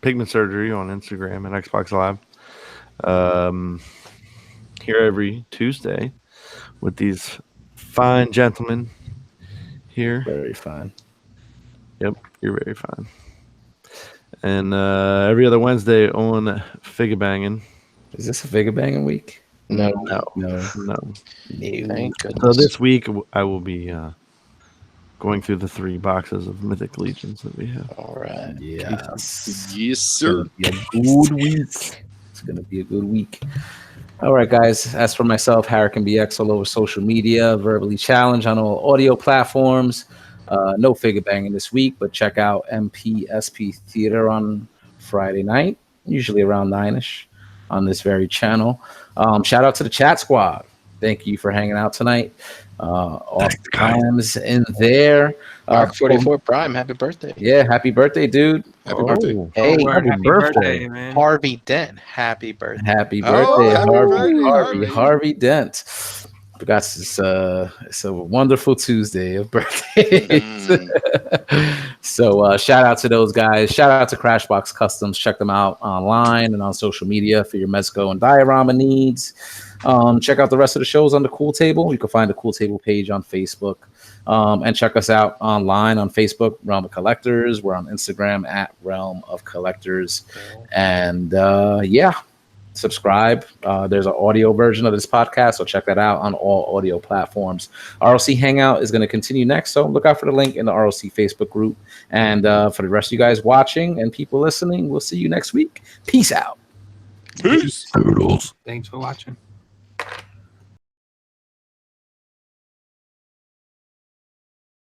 F: Pigment Surgery on Instagram and Xbox Live. Here every Tuesday with these fine gentlemen here.
A: Very fine.
F: Yep, you're very fine. And every other Wednesday on Figure Banging.
A: Is this a Figure Banging week?
E: No. Thank goodness.
F: So this week I will be going through the 3 boxes of Mythic Legions that we have.
E: All right.
D: Yes, sir.
A: It's gonna be a good week. All right, guys. As for myself, Harrican BX all over social media, verbally challenged on all audio platforms. No Figure Banging this week, but check out MPSP Theater on Friday night, usually around 9ish on this very channel. Shout out to the chat squad. Thank you for hanging out tonight. All times in there.
E: Mark 44 Prime, happy birthday.
A: Yeah, happy birthday, dude.
D: Happy birthday.
E: Hey,
B: happy birthday, man.
E: Harvey Dent, happy birthday.
A: Happy birthday,
D: happy birthday,
A: Harvey Dent. forgot it's a wonderful Tuesday of birthdays. So shout out to those guys. Shout out to Crashbox Customs. Check them out online and on social media for your Mezco and diorama needs. Check out the rest of the shows on the Cool Table. You can find the Cool Table page on Facebook. And check us out online on Facebook, Realm of Collectors. We're on Instagram at Realm of Collectors. And subscribe. There's an audio version of this podcast, so check that out on all audio platforms. ROC Hangout is going to continue next, so look out for the link in the ROC Facebook group. And for the rest of you guys watching and people listening, we'll see you next week. Peace out.
D: Peace.
B: Thanks for watching.